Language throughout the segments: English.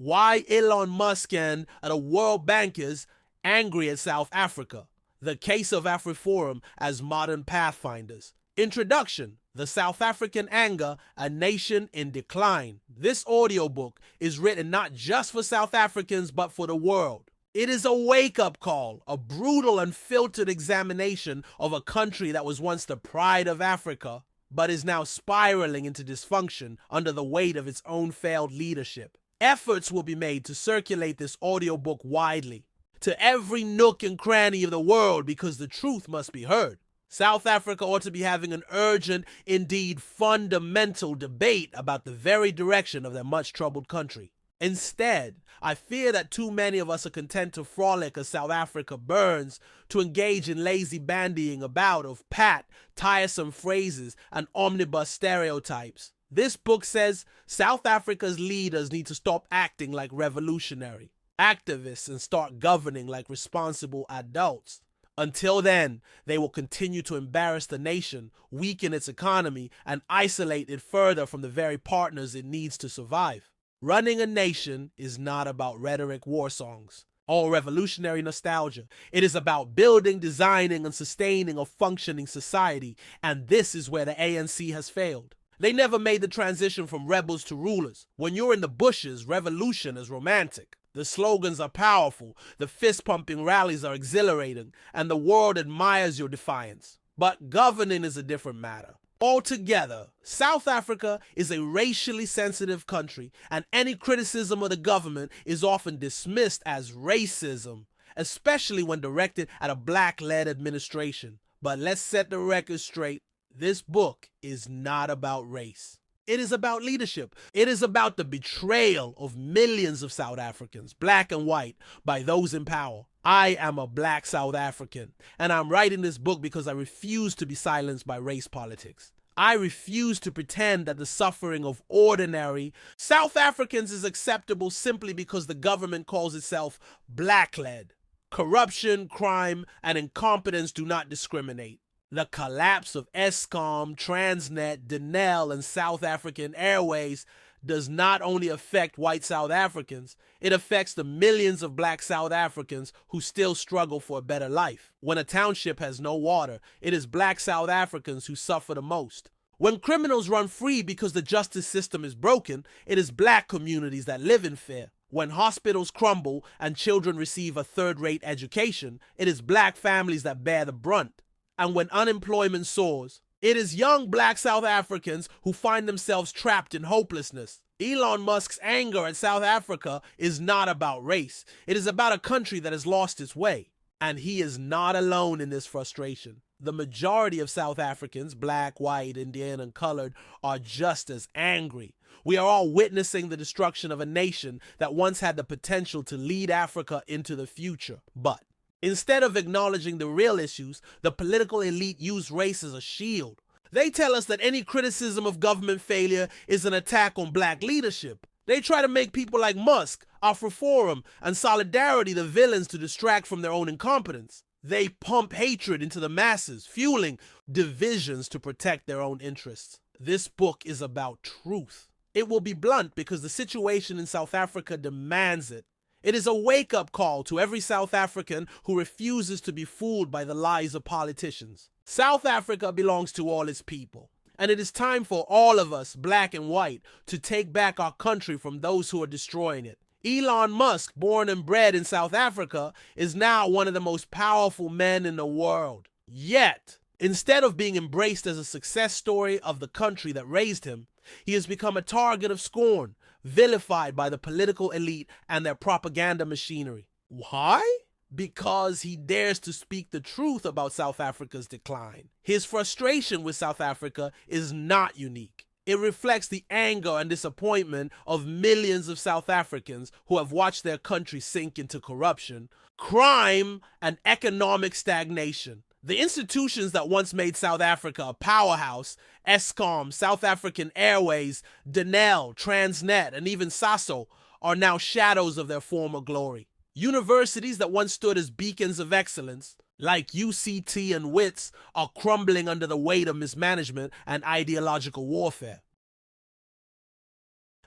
Why Elon Musk and the World Bank is angry at South Africa. The case of Afriforum as modern pathfinders. Introduction. The South African anger, a nation in decline. This audiobook is written not just for South Africans but for the world. It is a wake-up call, a brutal and filtered examination of a country that was once the pride of Africa, but is now spiraling into dysfunction under the weight of its own failed leadership. Efforts will be made to circulate this audiobook widely, to every nook and cranny of the world, because the truth must be heard. South Africa ought to be having an urgent, indeed fundamental debate about the very direction of their much-troubled country. Instead, I fear that too many of us are content to frolic as South Africa burns, to engage in lazy bandying about of pat, tiresome phrases and omnibus stereotypes. This book says South Africa's leaders need to stop acting like revolutionary activists and start governing like responsible adults. Until then, they will continue to embarrass the nation, weaken its economy, and isolate it further from the very partners it needs to survive. Running a nation is not about rhetoric war songs or revolutionary nostalgia. It is about building, designing, and sustaining a functioning society, and this is where the ANC has failed. They never made the transition from rebels to rulers. When you're in the bushes, revolution is romantic. The slogans are powerful, the fist-pumping rallies are exhilarating, and the world admires your defiance. But governing is a different matter. Altogether, South Africa is a racially sensitive country, and any criticism of the government is often dismissed as racism, especially when directed at a black-led administration. But let's set the record straight. This book is not about race. It is about leadership. It is about the betrayal of millions of South Africans, black and white, by those in power. I am a black South African, and I'm writing this book because I refuse to be silenced by race politics. I refuse to pretend that the suffering of ordinary South Africans is acceptable simply because the government calls itself black-led. Corruption, crime, and incompetence do not discriminate. The collapse of Eskom, Transnet, Denel, and South African Airways does not only affect white South Africans, it affects the millions of black South Africans who still struggle for a better life. When a township has no water, it is black South Africans who suffer the most. When criminals run free because the justice system is broken, it is black communities that live in fear. When hospitals crumble and children receive a third-rate education, it is black families that bear the brunt. And when unemployment soars, it is young black South Africans who find themselves trapped in hopelessness. Elon Musk's anger at South Africa is not about race. It is about a country that has lost its way. And he is not alone in this frustration. The majority of South Africans, black, white, Indian, and colored, are just as angry. We are all witnessing the destruction of a nation that once had the potential to lead Africa into the future. But instead of acknowledging the real issues, the political elite use race as a shield. They tell us that any criticism of government failure is an attack on black leadership. They try to make people like Musk, Afriforum, and Solidarity the villains to distract from their own incompetence. They pump hatred into the masses, fueling divisions to protect their own interests. This book is about truth. It will be blunt because the situation in South Africa demands it. It is a wake-up call to every South African who refuses to be fooled by the lies of politicians. South Africa belongs to all its people, and it is time for all of us, black and white, to take back our country from those who are destroying it. Elon Musk, born and bred in South Africa, is now one of the most powerful men in the world. Yet, instead of being embraced as a success story of the country that raised him, he has become a target of scorn, vilified by the political elite and their propaganda machinery. Why? Because he dares to speak the truth about South Africa's decline. His frustration with South Africa is not unique. It reflects the anger and disappointment of millions of South Africans who have watched their country sink into corruption, crime, and economic stagnation. The institutions that once made South Africa a powerhouse, Eskom, South African Airways, Denel, Transnet, and even SASO, are now shadows of their former glory. Universities that once stood as beacons of excellence, like UCT and WITS, are crumbling under the weight of mismanagement and ideological warfare.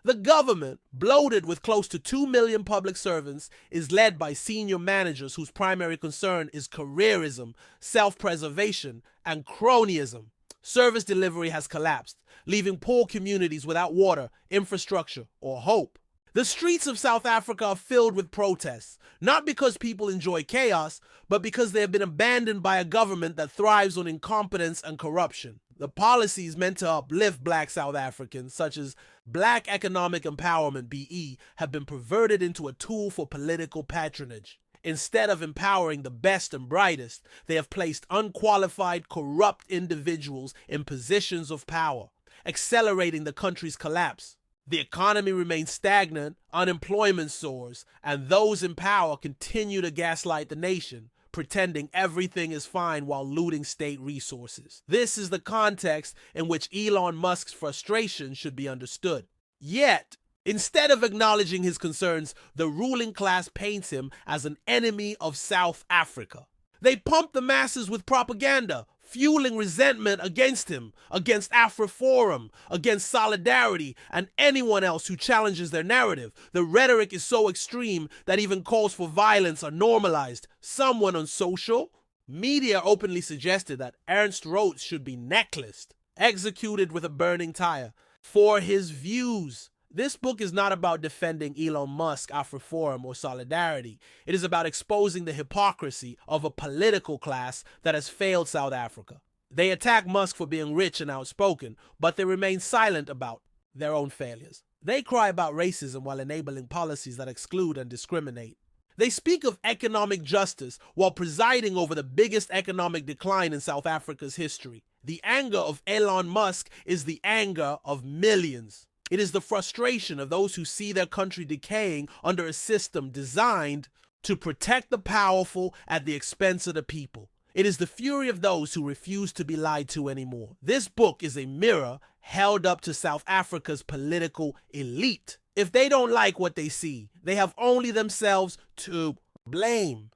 The government, bloated with close to 2 million public servants, is led by senior managers whose primary concern is careerism, self-preservation, and cronyism. Service delivery has collapsed, leaving poor communities without water, infrastructure, or hope. The streets of South Africa are filled with protests, not because people enjoy chaos, but because they have been abandoned by a government that thrives on incompetence and corruption. The policies meant to uplift black South Africans, such as Black Economic Empowerment (BE), have been perverted into a tool for political patronage. Instead of empowering the best and brightest, they have placed unqualified, corrupt individuals in positions of power, accelerating the country's collapse. The economy remains stagnant, unemployment soars, and those in power continue to gaslight the nation, pretending everything is fine while looting state resources. This is the context in which Elon Musk's frustration should be understood. Yet, instead of acknowledging his concerns, the ruling class paints him as an enemy of South Africa. They pump the masses with propaganda, fueling resentment against him, against Afriforum, against Solidarity, and anyone else who challenges their narrative. The rhetoric is so extreme that even calls for violence are normalized. Someone on social media openly suggested that Ernst Rhodes should be necklaced, executed with a burning tire, for his views. This book is not about defending Elon Musk, Afriforum, or Solidarity. It is about exposing the hypocrisy of a political class that has failed South Africa. They attack Musk for being rich and outspoken, but they remain silent about their own failures. They cry about racism while enabling policies that exclude and discriminate. They speak of economic justice while presiding over the biggest economic decline in South Africa's history. The anger of Elon Musk is the anger of millions. It is the frustration of those who see their country decaying under a system designed to protect the powerful at the expense of the people. It is the fury of those who refuse to be lied to anymore. This book is a mirror held up to South Africa's political elite. If they don't like what they see, they have only themselves to blame.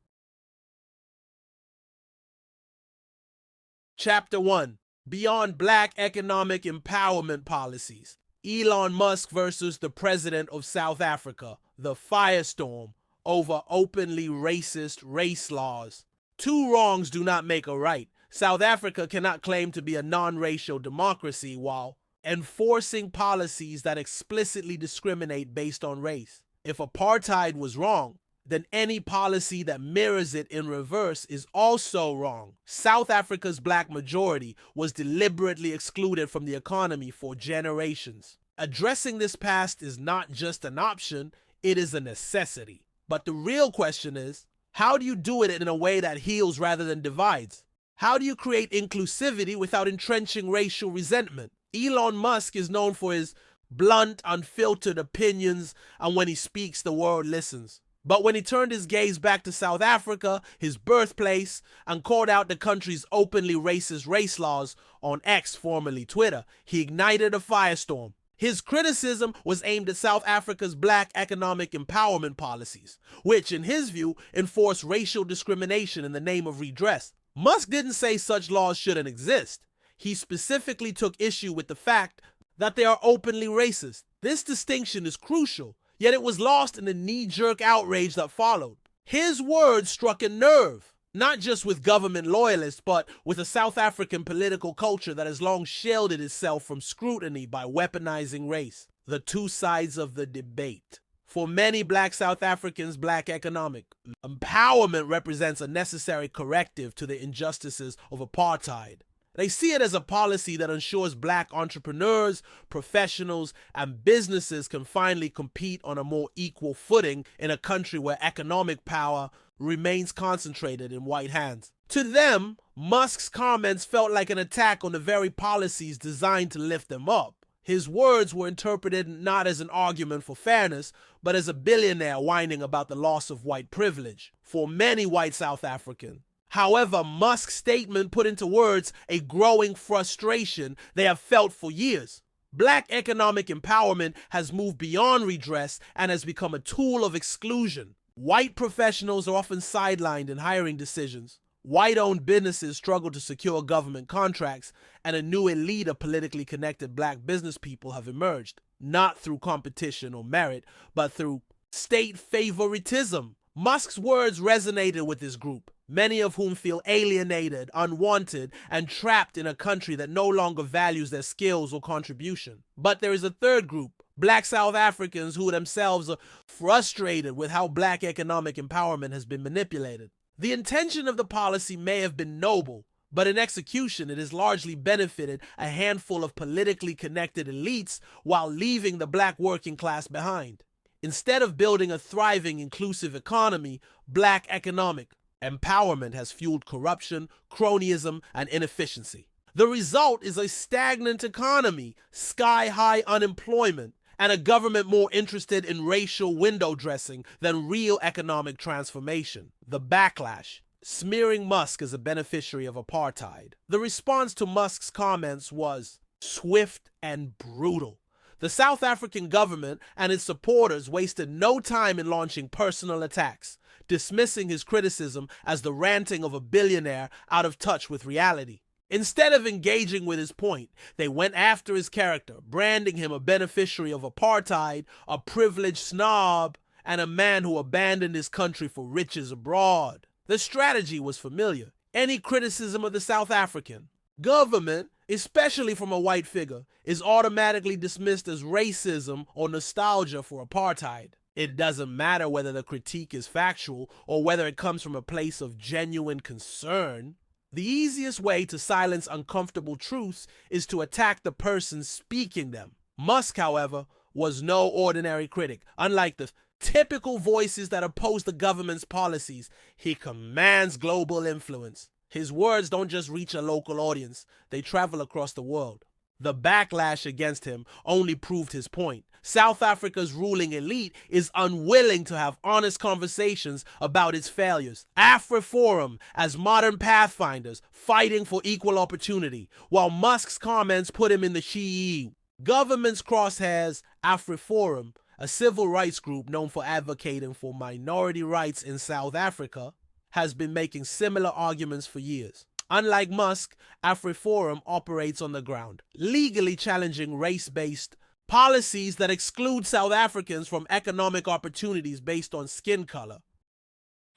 Chapter 1. Beyond Black Economic Empowerment Policies. Elon Musk versus the President of South Africa, the firestorm over openly racist race laws. Two wrongs do not make a right. South Africa cannot claim to be a non-racial democracy while enforcing policies that explicitly discriminate based on race. If apartheid was wrong, then any policy that mirrors it in reverse is also wrong. South Africa's black majority was deliberately excluded from the economy for generations. Addressing this past is not just an option, it is a necessity. But the real question is, how do you do it in a way that heals rather than divides? How do you create inclusivity without entrenching racial resentment? Elon Musk is known for his blunt, unfiltered opinions, and when he speaks, the world listens. But when he turned his gaze back to South Africa, his birthplace, and called out the country's openly racist race laws on X, formerly Twitter, he ignited a firestorm. His criticism was aimed at South Africa's black economic empowerment policies, which, in his view, enforce racial discrimination in the name of redress. Musk didn't say such laws shouldn't exist. He specifically took issue with the fact that they are openly racist. This distinction is crucial, yet it was lost in the knee-jerk outrage that followed. His words struck a nerve, not just with government loyalists, but with a South African political culture that has long shielded itself from scrutiny by weaponizing race. The two sides of the debate. For many black South Africans, black economic empowerment represents a necessary corrective to the injustices of apartheid. They see it as a policy that ensures black entrepreneurs, professionals, and businesses can finally compete on a more equal footing in a country where economic power remains concentrated in white hands. To them, Musk's comments felt like an attack on the very policies designed to lift them up. His words were interpreted not as an argument for fairness, but as a billionaire whining about the loss of white privilege for many white South Africans. However, Musk's statement put into words a growing frustration they have felt for years. Black economic empowerment has moved beyond redress and has become a tool of exclusion. White professionals are often sidelined in hiring decisions, White-owned businesses struggle to secure government contracts, and a new elite of politically connected black business people have emerged, not through competition or merit, but through state favoritism. Musk's words resonated with this group, many of whom feel alienated, unwanted, and trapped in a country that no longer values their skills or contribution. But there is a third group, black South Africans who themselves are frustrated with how black economic empowerment has been manipulated. The intention of the policy may have been noble, but in execution it has largely benefited a handful of politically connected elites while leaving the black working class behind. Instead of building a thriving, inclusive economy, black economic empowerment has fueled corruption, cronyism, and inefficiency. The result is a stagnant economy, sky-high unemployment, and a government more interested in racial window dressing than real economic transformation. The backlash, smearing Musk as a beneficiary of apartheid. The response to Musk's comments was swift and brutal. The South African government and its supporters wasted no time in launching personal attacks, dismissing his criticism as the ranting of a billionaire out of touch with reality. Instead of engaging with his point, they went after his character, branding him a beneficiary of apartheid, a privileged snob, and a man who abandoned his country for riches abroad. The strategy was familiar. Any criticism of the South African government, especially from a white figure, is automatically dismissed as racism or nostalgia for apartheid. It doesn't matter whether the critique is factual or whether it comes from a place of genuine concern. The easiest way to silence uncomfortable truths is to attack the person speaking them. Musk, however, was no ordinary critic. Unlike the typical voices that oppose the government's policies, he commands global influence. His words don't just reach a local audience, they travel across the world. The backlash against him only proved his point. South Africa's ruling elite is unwilling to have honest conversations about its failures. Afriforum as modern pathfinders fighting for equal opportunity, while Musk's comments put him in the Shi'i government's crosshairs. Afriforum, a civil rights group known for advocating for minority rights in South Africa, has been making similar arguments for years. Unlike Musk, Afriforum operates on the ground, legally challenging race-based policies that exclude South Africans from economic opportunities based on skin color.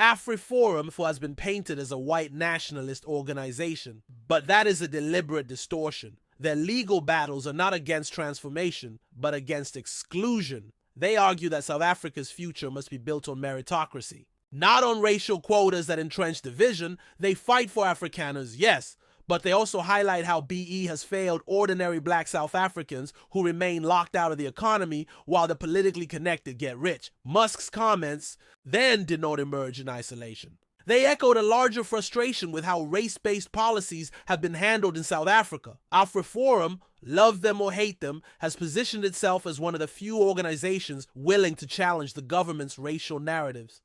Afriforum has been painted as a white nationalist organization, but that is a deliberate distortion. Their legal battles are not against transformation, but against exclusion. They argue that South Africa's future must be built on meritocracy, not on racial quotas that entrench division. They fight for Afrikaners, yes, but they also highlight how BE has failed ordinary black South Africans who remain locked out of the economy while the politically connected get rich. Musk's comments then did not emerge in isolation. They echoed a larger frustration with how race-based policies have been handled in South Africa. Afriforum, love them or hate them, has positioned itself as one of the few organizations willing to challenge the government's racial narratives.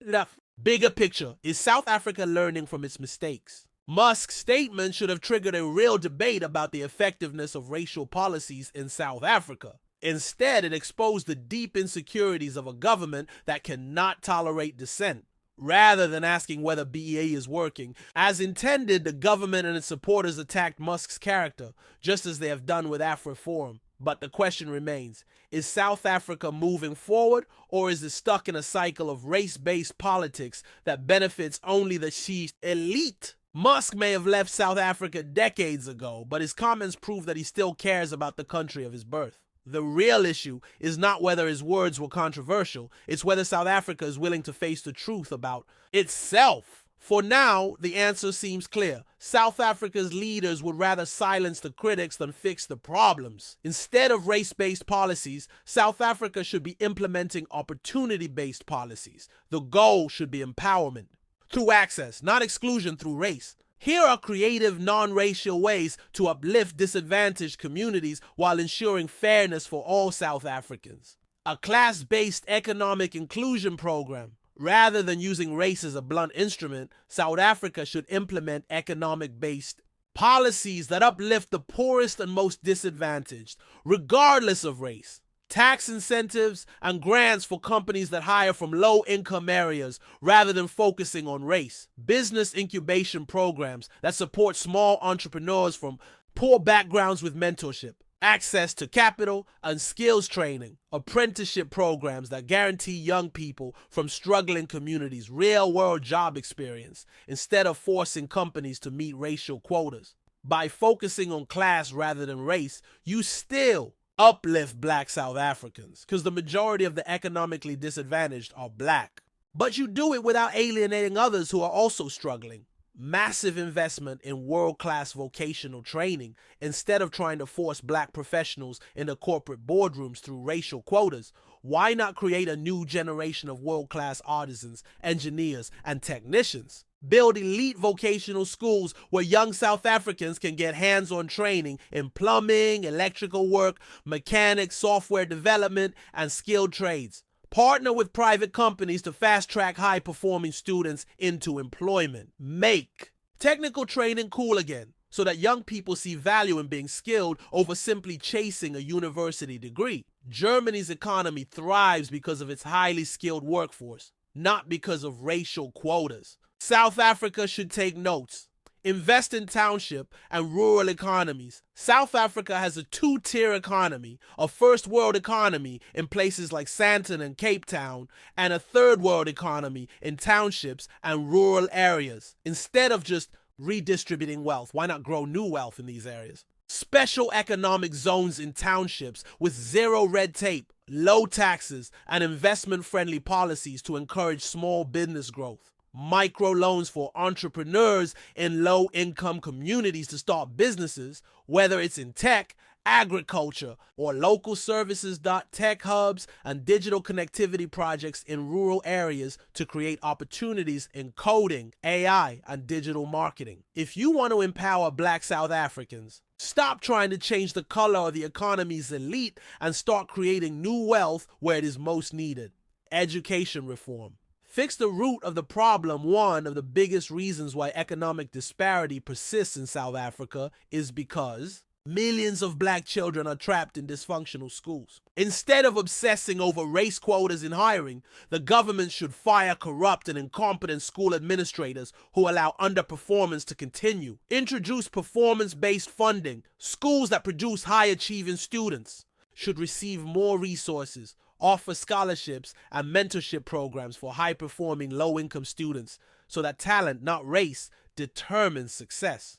The bigger picture, is South Africa learning from its mistakes? Musk's statement should have triggered a real debate about the effectiveness of racial policies in South Africa. Instead, it exposed the deep insecurities of a government that cannot tolerate dissent. Rather than asking whether BEA is working, as intended, the government and its supporters attacked Musk's character, just as they have done with Afriforum. But the question remains, is South Africa moving forward, or is it stuck in a cycle of race-based politics that benefits only the Shi'i elite? Musk may have left South Africa decades ago, but his comments prove that he still cares about the country of his birth. The real issue is not whether his words were controversial, it's whether South Africa is willing to face the truth about itself. For now, the answer seems clear. South Africa's leaders would rather silence the critics than fix the problems. Instead of race-based policies, South Africa should be implementing opportunity-based policies. The goal should be empowerment through access, not exclusion through race. Here are creative, non-racial ways to uplift disadvantaged communities while ensuring fairness for all South Africans. A class-based economic inclusion program. Rather than using race as a blunt instrument, South Africa should implement economic-based policies that uplift the poorest and most disadvantaged, regardless of race. tax incentives, and grants for companies that hire from low-income areas rather than focusing on race. Business incubation programs that support small entrepreneurs from poor backgrounds with mentorship. Access to capital and skills training. Apprenticeship programs that guarantee young people from struggling communities real-world job experience instead of forcing companies to meet racial quotas. By focusing on class rather than race, you still uplift Black South Africans, because the majority of the economically disadvantaged are Black. But you do it without alienating others who are also struggling. Massive investment in world-class vocational training instead of trying to force Black professionals into corporate boardrooms through racial quotas. Why not create a new generation of world-class artisans, engineers, and technicians? Build elite vocational schools where young South Africans can get hands-on training in plumbing, electrical work, mechanics, software development, and skilled trades. Partner with private companies to fast-track high-performing students into employment. Make technical training cool again so that young people see value in being skilled over simply chasing a university degree. Germany's economy thrives because of its highly skilled workforce, not because of racial quotas. South Africa should take notes. Invest in township and rural economies. South Africa has a two-tier economy, a first world economy in places like Sandton and Cape Town, and a third world economy in townships and rural areas. Instead of just redistributing wealth, why not grow new wealth in these areas? Special economic zones in townships with zero red tape, low taxes, and investment-friendly policies to encourage small business growth. Microloans for entrepreneurs in low-income communities to start businesses, whether it's in tech, agriculture, or local services. Tech hubs and digital connectivity projects in rural areas to create opportunities in coding, AI, and digital marketing. If you want to empower Black South Africans, stop trying to change the color of the economy's elite and start creating new wealth where it is most needed. Education reform. Fix the root of the problem. One of the biggest reasons why economic disparity persists in South Africa is because millions of Black children are trapped in dysfunctional schools. Instead of obsessing over race quotas in hiring, the government should fire corrupt and incompetent school administrators who allow underperformance to continue. Introduce performance-based funding. Schools that produce high-achieving students should receive more resources, offer scholarships and mentorship programs for high-performing low-income students so that talent, not race, determines success.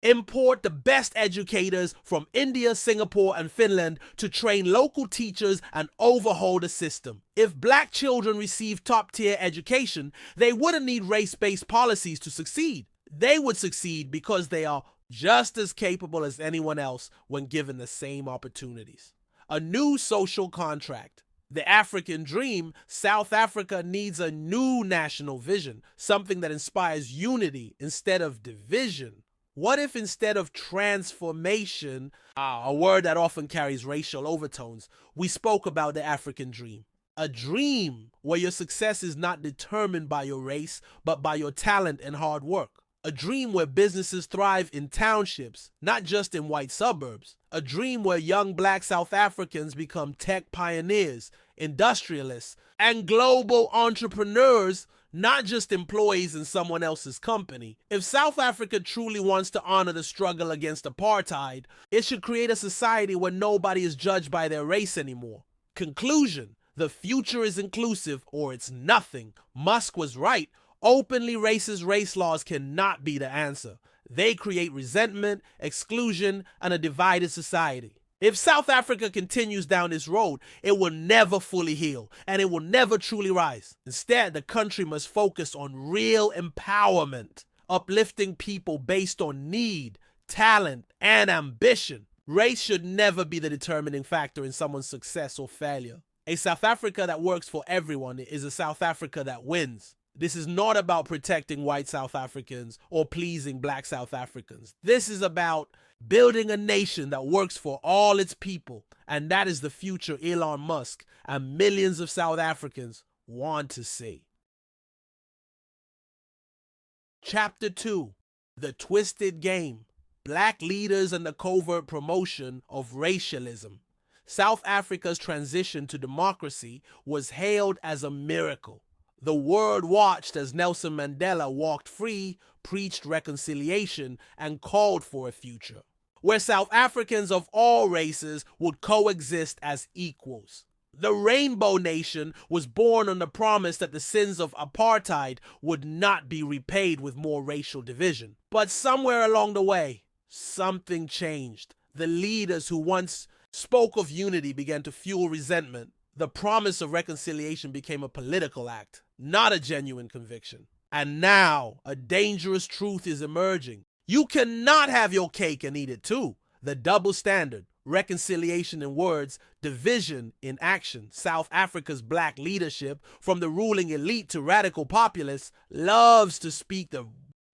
Import the best educators from India, Singapore, and Finland to train local teachers and overhaul the system. If Black children receive top-tier education, they wouldn't need race-based policies to succeed. They would succeed because they are just as capable as anyone else when given the same opportunities. A new social contract. The African dream. South Africa needs a new national vision, something that inspires unity instead of division. What if instead of transformation, a word that often carries racial overtones, we spoke about the African dream? A dream where your success is not determined by your race, but by your talent and hard work. A dream where businesses thrive in townships, not just in white suburbs. A dream where young Black South Africans become tech pioneers, industrialists, and global entrepreneurs, not just employees in someone else's company. If South Africa truly wants to honor the struggle against apartheid, it should create a society where nobody is judged by their race anymore. Conclusion: the future is inclusive or it's nothing. Musk was right. Openly racist race laws cannot be the answer. They create resentment, exclusion, and a divided society. If South Africa continues down this road, it will never fully heal, and it will never truly rise. Instead, the country must focus on real empowerment, uplifting people based on need, talent, and ambition. Race should never be the determining factor in someone's success or failure. A South Africa that works for everyone is a South Africa that wins. This is not about protecting white South Africans or pleasing Black South Africans. This is about building a nation that works for all its people. And that is the future Elon Musk and millions of South Africans want to see. Chapter 2. The Twisted Game. Black Leaders and the Covert Promotion of Racialism. South Africa's transition to democracy was hailed as a miracle. The world watched as Nelson Mandela walked free, preached reconciliation, and called for a future where South Africans of all races would coexist as equals. The Rainbow Nation was born on the promise that the sins of apartheid would not be repaid with more racial division. But somewhere along the way, something changed. The leaders who once spoke of unity began to fuel resentment. The promise of reconciliation became a political act, not a genuine conviction. And now, a dangerous truth is emerging. You cannot have your cake and eat it too. The double standard, reconciliation in words, division in action. South Africa's black leadership, from the ruling elite to radical populists, loves to speak the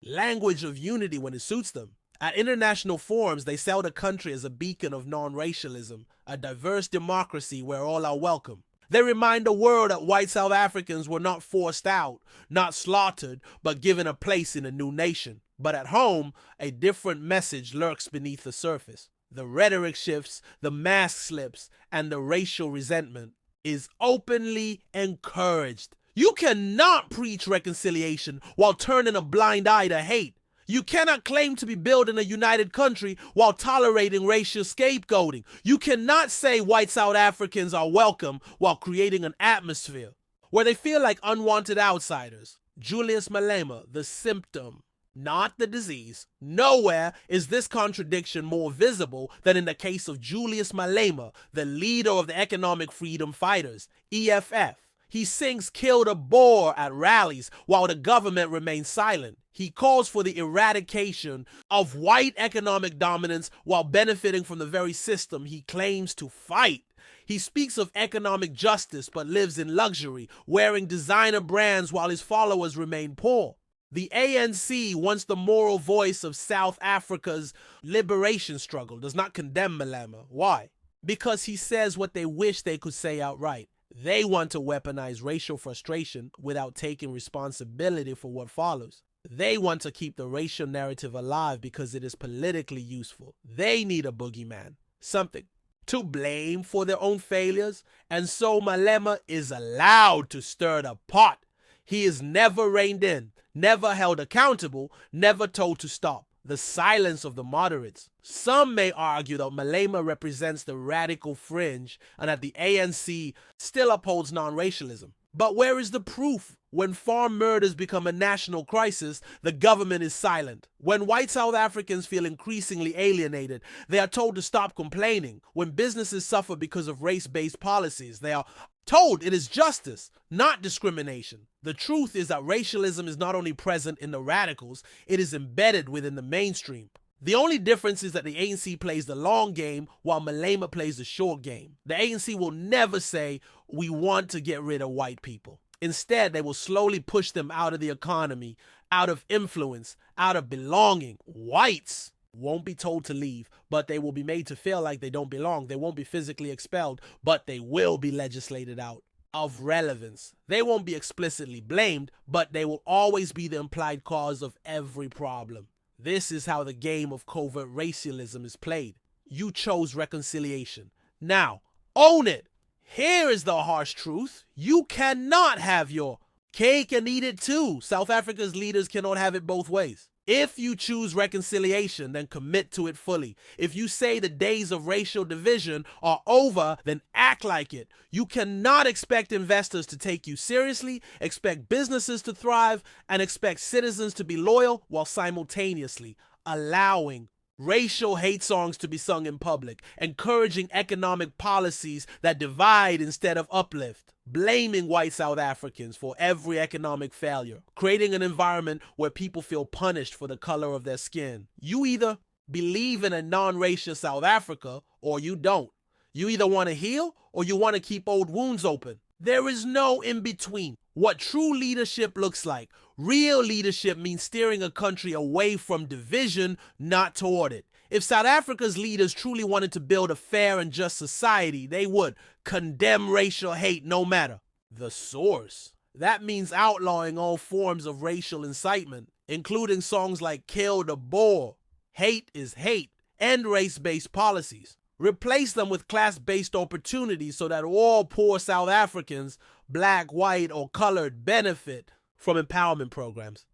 language of unity when it suits them. At international forums, they sell the country as a beacon of non-racialism, a diverse democracy where all are welcome. They remind the world that white South Africans were not forced out, not slaughtered, but given a place in a new nation. But at home, a different message lurks beneath the surface. The rhetoric shifts, the mask slips, and the racial resentment is openly encouraged. You cannot preach reconciliation while turning a blind eye to hate. You cannot claim to be building a united country while tolerating racial scapegoating. You cannot say white South Africans are welcome while creating an atmosphere where they feel like unwanted outsiders. Julius Malema, the symptom, not the disease. Nowhere is this contradiction more visible than in the case of Julius Malema, the leader of the Economic Freedom Fighters, EFF. He sings "Kill the Boer" at rallies while the government remains silent. He calls for the eradication of white economic dominance while benefiting from the very system he claims to fight. He speaks of economic justice but lives in luxury, wearing designer brands while his followers remain poor. The ANC, once the moral voice of South Africa's liberation struggle, does not condemn Malema. Why? Because he says what they wish they could say outright. They want to weaponize racial frustration without taking responsibility for what follows. They want to keep the racial narrative alive because it is politically useful. They need a boogeyman, something to blame for their own failures, and so Malema is allowed to stir the pot. He is never reined in, never held accountable, never told to stop. The silence of the moderates. Some may argue that Malema represents the radical fringe and that the ANC still upholds non-racialism. But where is the proof? When farm murders become a national crisis, the government is silent. When white South Africans feel increasingly alienated, they are told to stop complaining. When businesses suffer because of race-based policies, they are told it is justice, not discrimination. The truth is that racialism is not only present in the radicals, it is embedded within the mainstream. The only difference is that the ANC plays the long game while Malema plays the short game. The ANC will never say, we want to get rid of white people. Instead, they will slowly push them out of the economy, out of influence, out of belonging. Whites won't be told to leave, but they will be made to feel like they don't belong. They won't be physically expelled, but they will be legislated out of relevance. They won't be explicitly blamed, but they will always be the implied cause of every problem. This is how the game of covert racialism is played. You chose reconciliation. Now, own it. Here is the harsh truth. You cannot have your cake and eat it too. South Africa's leaders cannot have it both ways. If you choose reconciliation, then commit to it fully. If you say the days of racial division are over, then act like it. You cannot expect investors to take you seriously, expect businesses to thrive, and expect citizens to be loyal while simultaneously allowing racial hate songs to be sung in public, encouraging economic policies that divide instead of uplift, blaming white South Africans for every economic failure, creating an environment where people feel punished for the color of their skin. You either believe in a non-racial South Africa or you don't. You either want to heal or you want to keep old wounds open. There is no in-between. What true leadership looks like. Real leadership means steering a country away from division, not toward it. If South Africa's leaders truly wanted to build a fair and just society, they would condemn racial hate no matter the source. That means outlawing all forms of racial incitement, including songs like "Kill the Boer," "Hate is Hate," and race-based policies. replace them with class-based opportunities so that all poor South Africans, black, white, or colored, benefit from empowerment programs.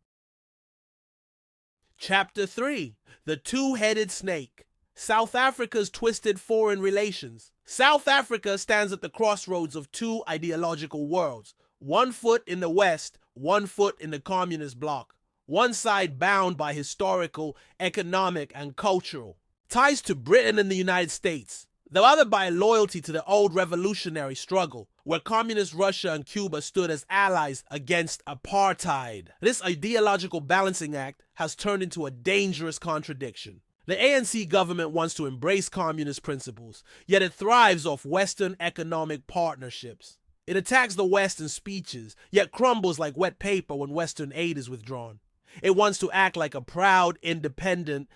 Chapter 3. The Two-Headed Snake. South Africa's Twisted Foreign Relations. South Africa stands at the crossroads of two ideological worlds. One foot in the West, one foot in the communist bloc. One side bound by historical, economic, and cultural ties to Britain and the United States. The other by loyalty to the old revolutionary struggle, where communist Russia and Cuba stood as allies against apartheid. This ideological balancing act has turned into a dangerous contradiction. The ANC government wants to embrace communist principles, yet it thrives off Western economic partnerships. It attacks the West in speeches, yet crumbles like wet paper when Western aid is withdrawn. It wants to act like a proud, independent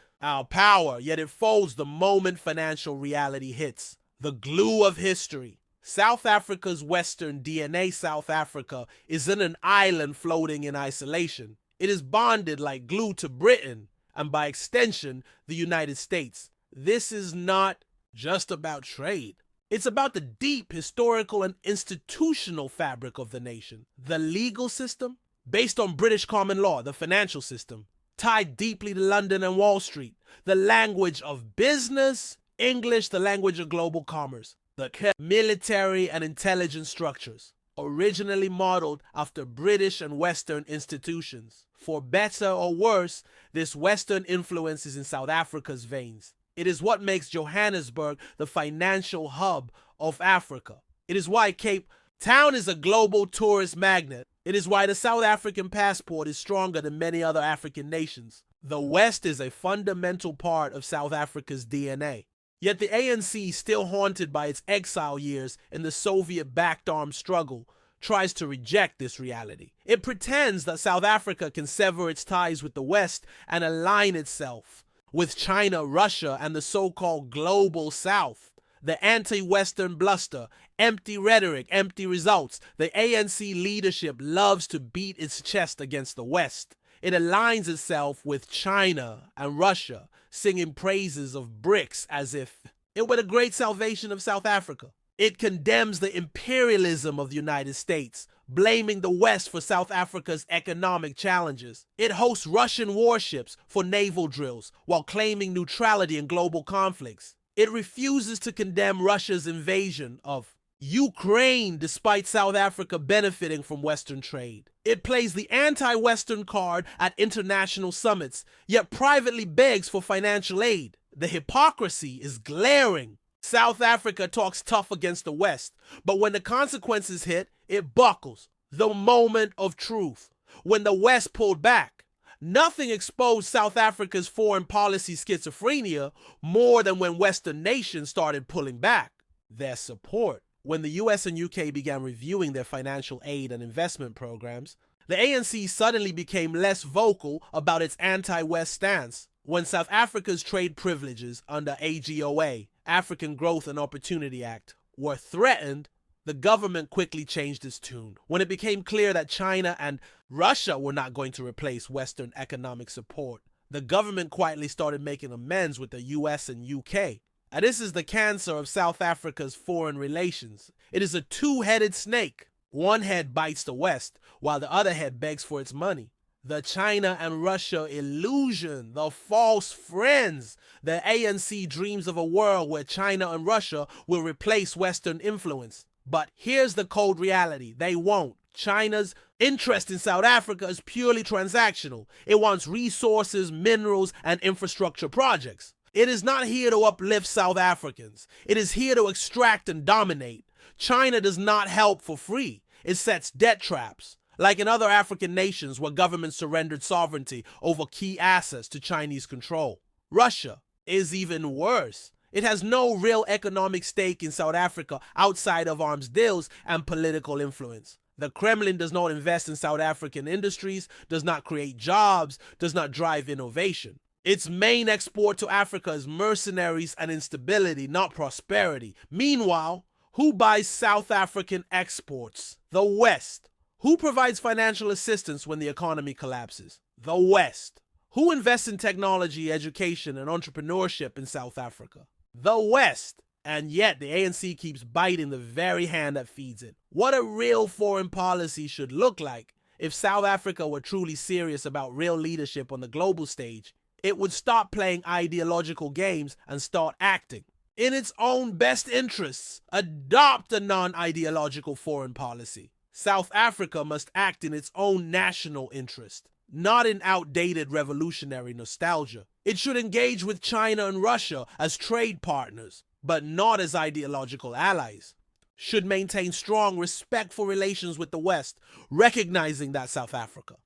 power, yet it folds the moment financial reality hits. The glue of history. South Africa's Western DNA, South Africa, isn't an island floating in isolation. It is bonded like glue to Britain, and by extension, the United States. This is not just about trade. It's about the deep historical and institutional fabric of the nation. The legal system, based on British common law, the financial system, tied deeply to London and Wall Street, the language of business, English, the language of global commerce, the military and intelligence structures, originally modeled after British and Western institutions. For better or worse, this Western influence is in South Africa's veins. It is what makes Johannesburg the financial hub of Africa. It is why Cape Town is a global tourist magnet. It is why the South African passport is stronger than many other African nations. The West is a fundamental part of South Africa's DNA. Yet the ANC, still haunted by its exile years in the Soviet-backed armed struggle, tries to reject this reality. It pretends that South Africa can sever its ties with the West and align itself with China, Russia, and the so-called global South. The anti-Western bluster, empty rhetoric, empty results. The ANC leadership loves to beat its chest against the West. It aligns itself with China and Russia, singing praises of BRICS as if it were the great salvation of South Africa. It condemns the imperialism of the United States, blaming the West for South Africa's economic challenges. It hosts Russian warships for naval drills while claiming neutrality in global conflicts. It refuses to condemn Russia's invasion of Ukraine despite South Africa benefiting from Western trade. It plays the anti-Western card at international summits, yet privately begs for financial aid. The hypocrisy is glaring. South Africa talks tough against the West, but when the consequences hit, it buckles. The moment of truth. When the West pulled back, nothing exposed South Africa's foreign policy schizophrenia more than when Western nations started pulling back their support. When the US and UK began reviewing their financial aid and investment programs, the ANC suddenly became less vocal about its anti-West stance. When South Africa's trade privileges under AGOA, African Growth and Opportunity Act, were threatened, the government quickly changed its tune. When it became clear that China and Russia were not going to replace Western economic support, the government quietly started making amends with the US and UK. And this is the cancer of South Africa's foreign relations. It is a two-headed snake. One head bites the West, while the other head begs for its money. The China and Russia illusion, the false friends. The ANC dreams of a world where China and Russia will replace Western influence. But here's the cold reality. They won't. China's interest in South Africa is purely transactional. It wants resources, minerals, and infrastructure projects. It is not here to uplift South Africans. It is here to extract and dominate. China does not help for free. It sets debt traps. Like in other African nations where governments surrendered sovereignty over key assets to Chinese control. Russia is even worse. It has no real economic stake in South Africa outside of arms deals and political influence. The Kremlin does not invest in South African industries, does not create jobs, does not drive innovation. Its main export to Africa is mercenaries and instability, not prosperity. Meanwhile, who buys South African exports? The West. Who provides financial assistance when the economy collapses? The West. Who invests in technology, education, and entrepreneurship in South Africa? The West. And yet the ANC keeps biting the very hand that feeds it. What a real foreign policy should look like. If South Africa were truly serious about real leadership on the global stage, it would stop playing ideological games and start acting. In its own best interests, adopt a non-ideological foreign policy. South Africa must act in its own national interest, not in outdated revolutionary nostalgia. It should engage with China and Russia as trade partners, but not as ideological allies. Should maintain strong, respectful relations with the West, recognizing that South Africa.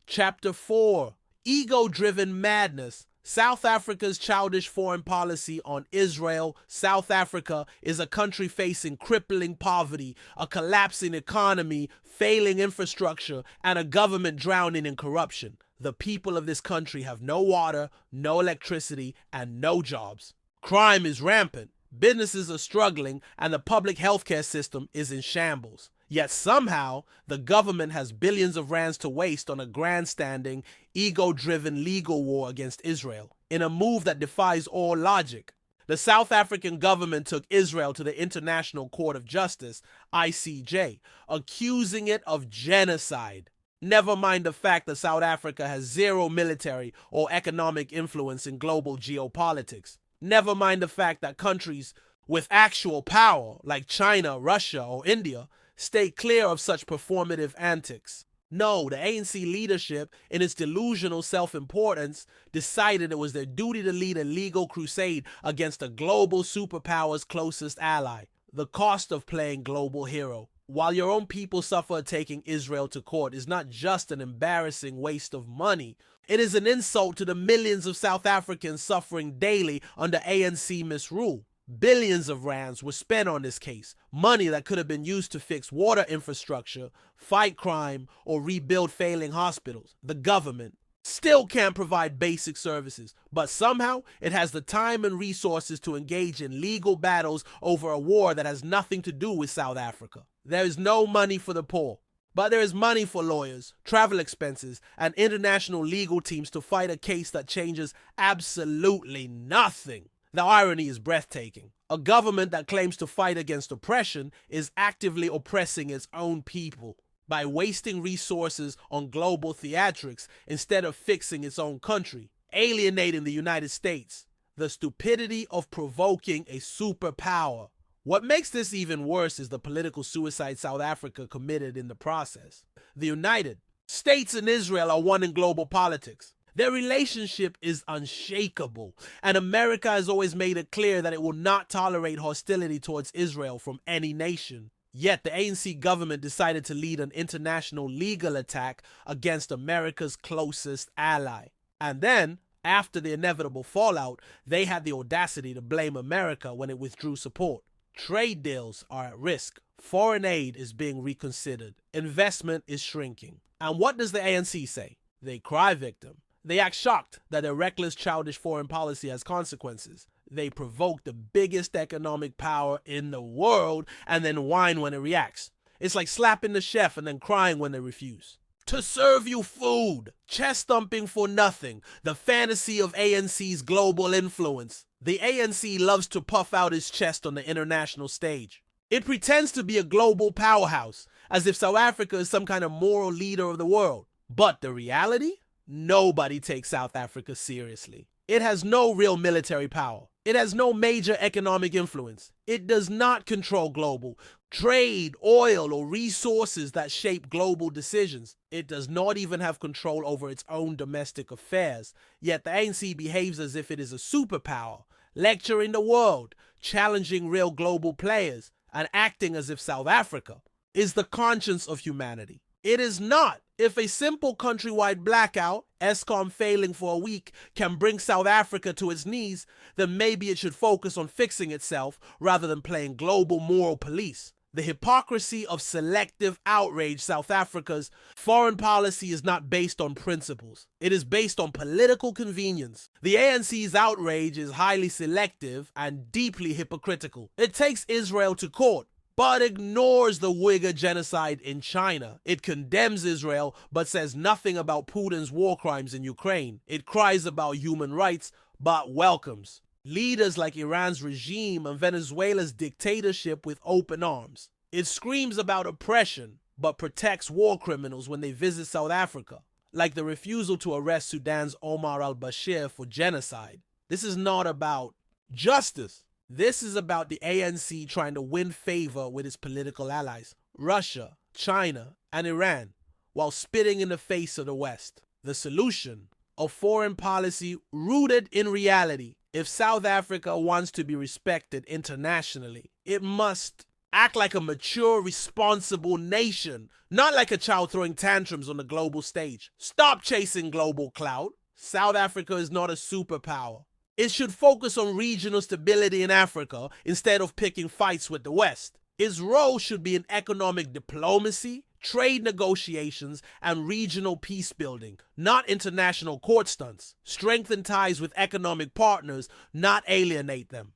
Chapter 4. Ego-driven madness. South Africa's childish foreign policy on Israel. South Africa is a country facing crippling poverty, a collapsing economy, failing infrastructure, and a government drowning in corruption. The people of this country have no water, no electricity, and no jobs. Crime is rampant. Businesses are struggling, and the public healthcare system is in shambles. Yet somehow, the government has billions of rands to waste on a grandstanding, ego-driven legal war against Israel, in a move that defies all logic. The South African government took Israel to the International Court of Justice, ICJ, accusing it of genocide. Never mind the fact that South Africa has zero military or economic influence in global geopolitics. Never mind the fact that countries with actual power, like China, Russia, or India, stay clear of such performative antics. No, the ANC leadership, in its delusional self-importance, decided it was their duty to lead a legal crusade against a global superpower's closest ally. The cost of playing global hero, while your own people suffer taking Israel to court, is not just an embarrassing waste of money. It is an insult to the millions of South Africans suffering daily under ANC misrule. Billions of rands were spent on this case, money that could have been used to fix water infrastructure, fight crime, or rebuild failing hospitals. The government still can't provide basic services, but somehow it has the time and resources to engage in legal battles over a war that has nothing to do with South Africa. There is no money for the poor, but there is money for lawyers, travel expenses, and international legal teams to fight a case that changes absolutely nothing. The irony is breathtaking. A government that claims to fight against oppression is actively oppressing its own people by wasting resources on global theatrics instead of fixing its own country, alienating the United States. The stupidity of provoking a superpower. What makes this even worse is the political suicide South Africa committed in the process. The United States and Israel are one in global politics. Their relationship is unshakable, and America has always made it clear that it will not tolerate hostility towards Israel from any nation. Yet the ANC government decided to lead an international legal attack against America's closest ally. And then, after the inevitable fallout, they had the audacity to blame America when it withdrew support. Trade deals are at risk. Foreign aid is being reconsidered. Investment is shrinking. And what does the ANC say? They cry victim. They act shocked that their reckless, childish foreign policy has consequences. They provoke the biggest economic power in the world and then whine when it reacts. It's like slapping the chef and then crying when they refuse. To serve you food, chest thumping for nothing, the fantasy of ANC's global influence. The ANC loves to puff out its chest on the international stage. It pretends to be a global powerhouse, as if South Africa is some kind of moral leader of the world. But the reality? Nobody takes South Africa seriously. It has no real military power. It has no major economic influence. It does not control global trade, oil, or resources that shape global decisions. It does not even have control over its own domestic affairs. Yet the ANC behaves as if it is a superpower, lecturing the world, challenging real global players, and acting as if South Africa is the conscience of humanity. It is not. If a simple countrywide blackout, Eskom failing for a week, can bring South Africa to its knees, then maybe it should focus on fixing itself rather than playing global moral police. The hypocrisy of selective outrage. South Africa's foreign policy is not based on principles. It is based on political convenience. The ANC's outrage is highly selective and deeply hypocritical. It takes Israel to court, but ignores the Uyghur genocide in China. It condemns Israel, but says nothing about Putin's war crimes in Ukraine. It cries about human rights, but welcomes leaders like Iran's regime and Venezuela's dictatorship with open arms. It screams about oppression, but protects war criminals when they visit South Africa, like the refusal to arrest Sudan's Omar al-Bashir for genocide. This is not about justice. This is about the ANC trying to win favor with its political allies, Russia, China, and Iran, while spitting in the face of the West. The solution: a foreign policy rooted in reality. If South Africa wants to be respected internationally, it must act like a mature, responsible nation, not like a child throwing tantrums on the global stage. Stop chasing global clout. South Africa is not a superpower. It should focus on regional stability in Africa instead of picking fights with the West. Its role should be in economic diplomacy, trade negotiations, and regional peace building, not international court stunts. Strengthen ties with economic partners, not alienate them.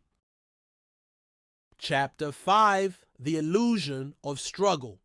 Chapter 5: The Illusion of Struggle.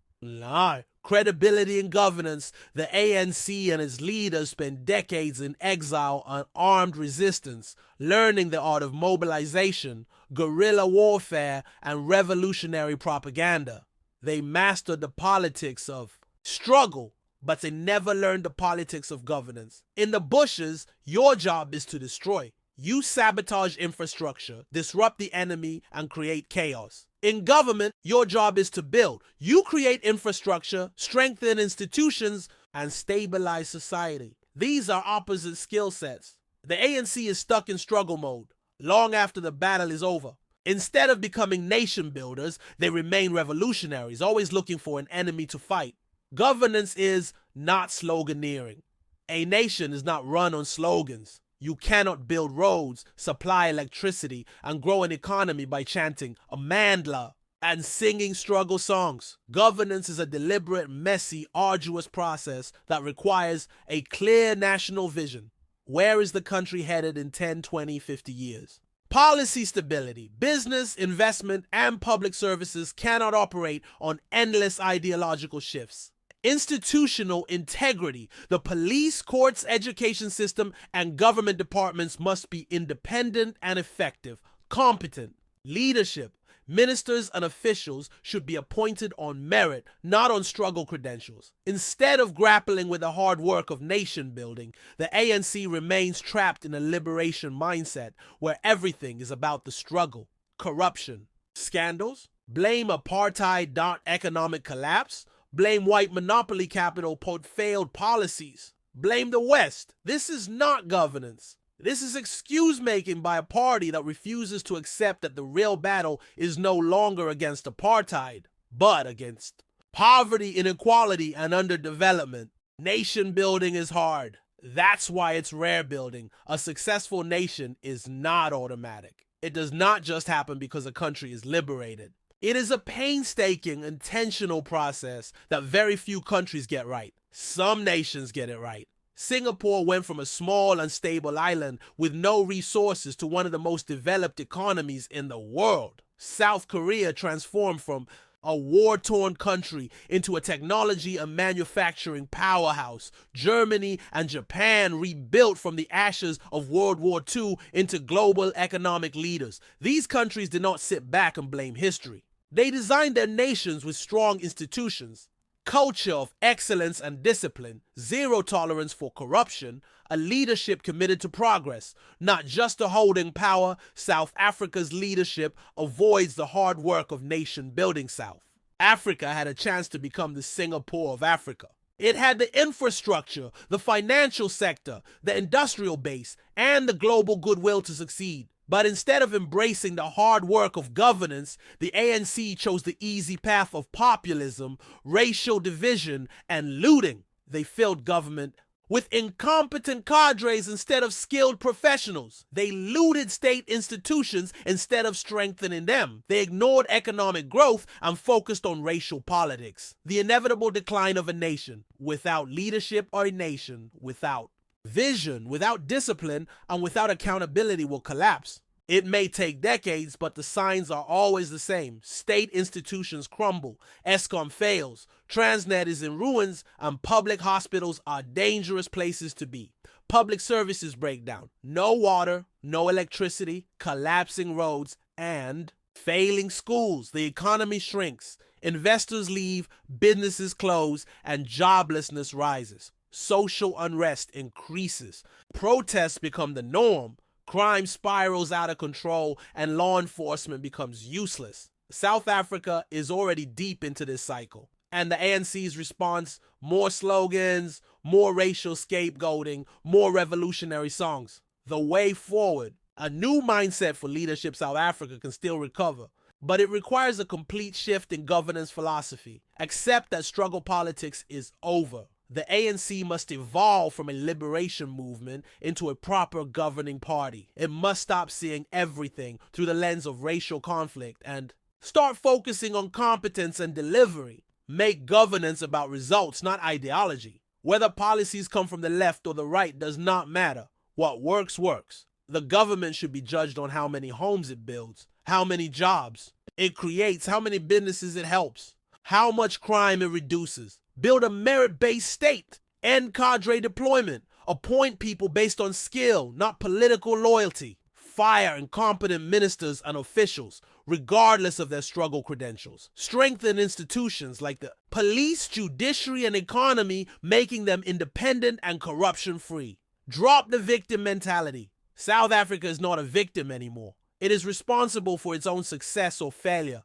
Credibility and governance. The ANC and its leaders spent decades in exile and armed resistance, learning the art of mobilization, guerrilla warfare, and revolutionary propaganda. They mastered the politics of struggle, but they never learned the politics of governance. In the bushes, your job is to destroy. You sabotage infrastructure, disrupt the enemy, and create chaos. In government, your job is to build. You create infrastructure, strengthen institutions, and stabilize society. These are opposite skill sets. The ANC is stuck in struggle mode long after the battle is over. Instead of becoming nation builders, they remain revolutionaries, always looking for an enemy to fight. Governance is not sloganeering. A nation is not run on slogans. You cannot build roads, supply electricity, and grow an economy by chanting Amandla and singing struggle songs. Governance is a deliberate, messy, arduous process that requires a clear national vision. Where is the country headed in 10, 20, 50 years? Policy stability. Business, investment, and public services cannot operate on endless ideological shifts. Institutional integrity. The police, courts, education system, and government departments must be independent and effective. Competent. Leadership. Ministers and officials should be appointed on merit, not on struggle credentials. Instead of grappling with the hard work of nation building, the ANC remains trapped in a liberation mindset where everything is about the struggle. Corruption. Scandals. Blame apartheid, not economic collapse. Blame white monopoly capital for failed policies. Blame the West. This is not governance. This is excuse-making by a party that refuses to accept that the real battle is no longer against apartheid, but against poverty, inequality, and underdevelopment. Nation building is hard. That's why it's rare building. A successful nation is not automatic. It does not just happen because a country is liberated. It is a painstaking, intentional process that very few countries get right. Some nations get it right. Singapore went from a small, unstable island with no resources to one of the most developed economies in the world. South Korea transformed from a war-torn country into a technology and manufacturing powerhouse. Germany and Japan rebuilt from the ashes of World War II into global economic leaders. These countries did not sit back and blame history. They designed their nations with strong institutions, culture of excellence and discipline, zero tolerance for corruption, a leadership committed to progress, not just to holding power. South Africa's leadership avoids the hard work of nation-building South. Africa had a chance to become the Singapore of Africa. It had the infrastructure, the financial sector, the industrial base, and the global goodwill to succeed. But instead of embracing the hard work of governance, the ANC chose the easy path of populism, racial division, and looting. They filled government with incompetent cadres instead of skilled professionals. They looted state institutions instead of strengthening them. They ignored economic growth and focused on racial politics. The inevitable decline of a nation without leadership, or a nation without vision, without discipline, and without accountability will collapse. It may take decades, but the signs are always the same. State institutions crumble, Eskom fails, Transnet is in ruins, and public hospitals are dangerous places to be. Public services break down. No water, no electricity, collapsing roads, and failing schools. The economy shrinks. Investors leave, businesses close, and joblessness rises. Social unrest increases. Protests become the norm. Crime spirals out of control, and law enforcement becomes useless. South Africa is already deep into this cycle. And the ANC's response: more slogans, more racial scapegoating, more revolutionary songs. The way forward: a new mindset for leadership South Africa can still recover, but it requires a complete shift in governance philosophy. Accept that struggle politics is over. The ANC must evolve from a liberation movement into a proper governing party. It must stop seeing everything through the lens of racial conflict and start focusing on competence and delivery. Make governance about results, not ideology. Whether policies come from the left or the right does not matter. What works, works. The government should be judged on how many homes it builds, how many jobs it creates, how many businesses it helps, how much crime it reduces. Build a merit-based state. End cadre deployment. Appoint people based on skill, not political loyalty. Fire incompetent ministers and officials, regardless of their struggle credentials. Strengthen institutions like the police, judiciary, and economy, making them independent and corruption-free. Drop the victim mentality. South Africa is not a victim anymore. It is responsible for its own success or failure.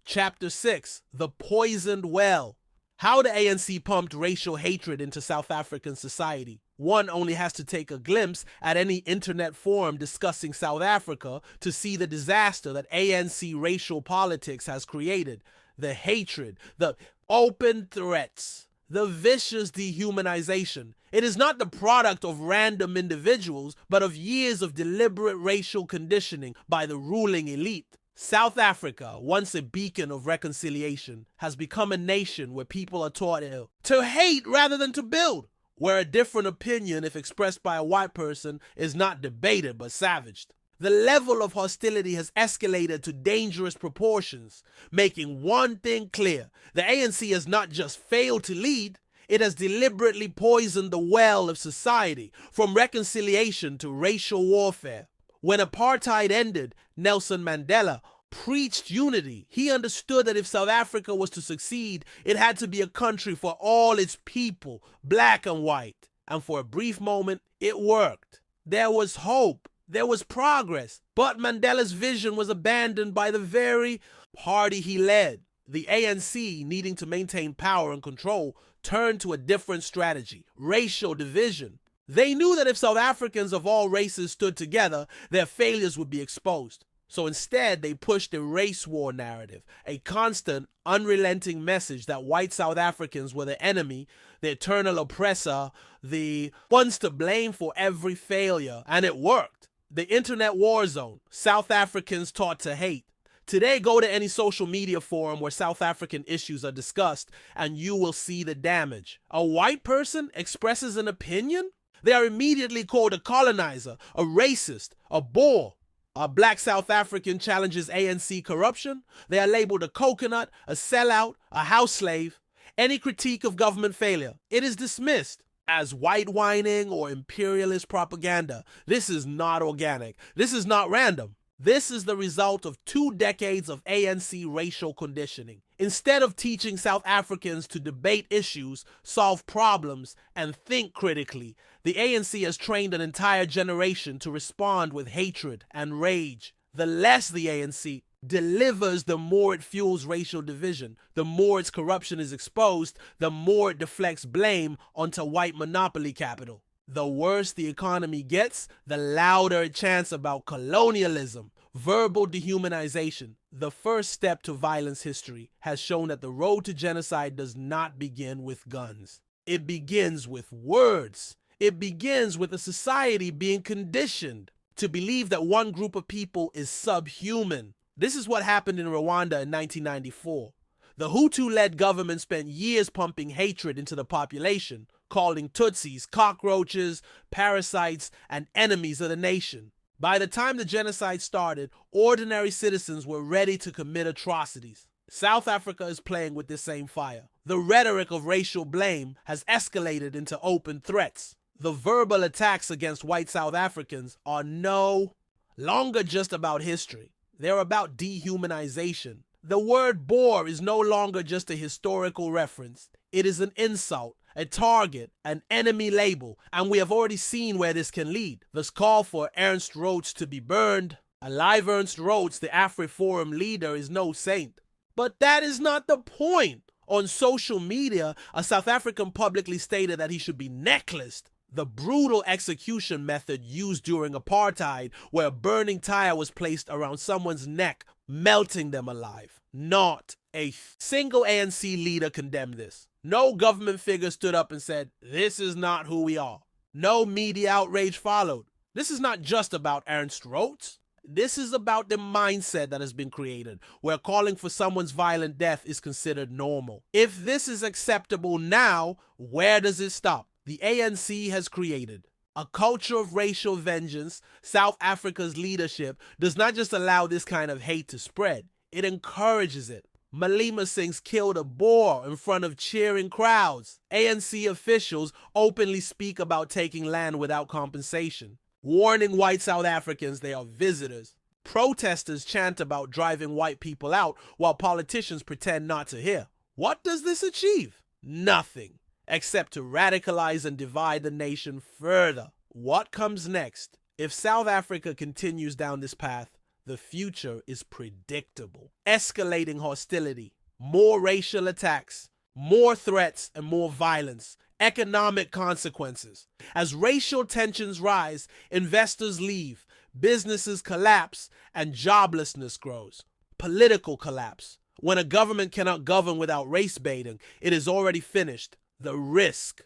Chapter 6: The Poisoned Well. How the ANC pumped racial hatred into South African society. One only has to take a glimpse at any internet forum discussing South Africa to see the disaster that ANC racial politics has created. The hatred, the open threats, the vicious dehumanization. It is not the product of random individuals, but of years of deliberate racial conditioning by the ruling elite. South Africa, once a beacon of reconciliation, has become a nation where people are taught to hate rather than to build, where a different opinion, if expressed by a white person, is not debated but savaged. The level of hostility has escalated to dangerous proportions, making one thing clear: the ANC has not just failed to lead, it has deliberately poisoned the well of society, from reconciliation to racial warfare. When apartheid ended, Nelson Mandela preached unity. He understood that if South Africa was to succeed, it had to be a country for all its people, black and white. And for a brief moment, it worked. There was hope. There was progress. But Mandela's vision was abandoned by the very party he led. The ANC, needing to maintain power and control, turned to a different strategy: racial division. They knew that if South Africans of all races stood together, their failures would be exposed. So instead, they pushed a race war narrative, a constant, unrelenting message that white South Africans were the enemy, the eternal oppressor, the ones to blame for every failure. And it worked. The internet war zone, South Africans taught to hate. Today, go to any social media forum where South African issues are discussed, and you will see the damage. A white person expresses an opinion? They are immediately called a colonizer, a racist, a Boer. A black South African challenges ANC corruption. They are labeled a coconut, a sellout, a house slave. Any critique of government failure, it is dismissed as white whining or imperialist propaganda. This is not organic. This is not random. This is the result of 2 decades of ANC racial conditioning. Instead of teaching South Africans to debate issues, solve problems, and think critically, the ANC has trained an entire generation to respond with hatred and rage. The less the ANC delivers, the more it fuels racial division. The more its corruption is exposed, the more it deflects blame onto white monopoly capital. The worse the economy gets, the louder it chants about colonialism, verbal dehumanization. The first step to violence history has shown that the road to genocide does not begin with guns. It begins with words. It begins with a society being conditioned to believe that one group of people is subhuman. This is what happened in Rwanda in 1994. The Hutu-led government spent years pumping hatred into the population, calling Tutsis cockroaches, parasites, and enemies of the nation. By the time the genocide started, ordinary citizens were ready to commit atrocities. South Africa is playing with this same fire. The rhetoric of racial blame has escalated into open threats. The verbal attacks against white South Africans are no longer just about history. They're about dehumanization. The word Boer is no longer just a historical reference. It is an insult, a target, an enemy label, and we have already seen where this can lead. This call for Ernst Rhodes to be burned. Alive Ernst Rhodes, the Afriforum leader, is no saint. But that is not the point. On social media, a South African publicly stated that he should be necklaced. The brutal execution method used during apartheid, where a burning tire was placed around someone's neck, melting them alive. Not a single ANC leader condemned this. No government figure stood up and said, "This is not who we are." No media outrage followed. This is not just about Ernst Rhodes. This is about the mindset that has been created, where calling for someone's violent death is considered normal. If this is acceptable now, where does it stop? The ANC has created a culture of racial vengeance. South Africa's leadership does not just allow this kind of hate to spread, it encourages it. Malema Singh's killed a Boer in front of cheering crowds. ANC officials openly speak about taking land without compensation, warning white South Africans they are visitors. Protesters chant about driving white people out while politicians pretend not to hear. What does this achieve? Nothing, except to radicalize and divide the nation further. What comes next? If South Africa continues down this path, the future is predictable. Escalating hostility, more racial attacks, more threats and more violence, economic consequences. As racial tensions rise, investors leave, businesses collapse, and joblessness grows. Political collapse. When a government cannot govern without race baiting, it is already finished. The risk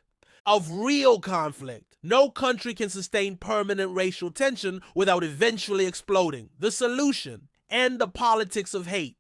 of real conflict. No country can sustain permanent racial tension without eventually exploding. The solution: end the politics of hate.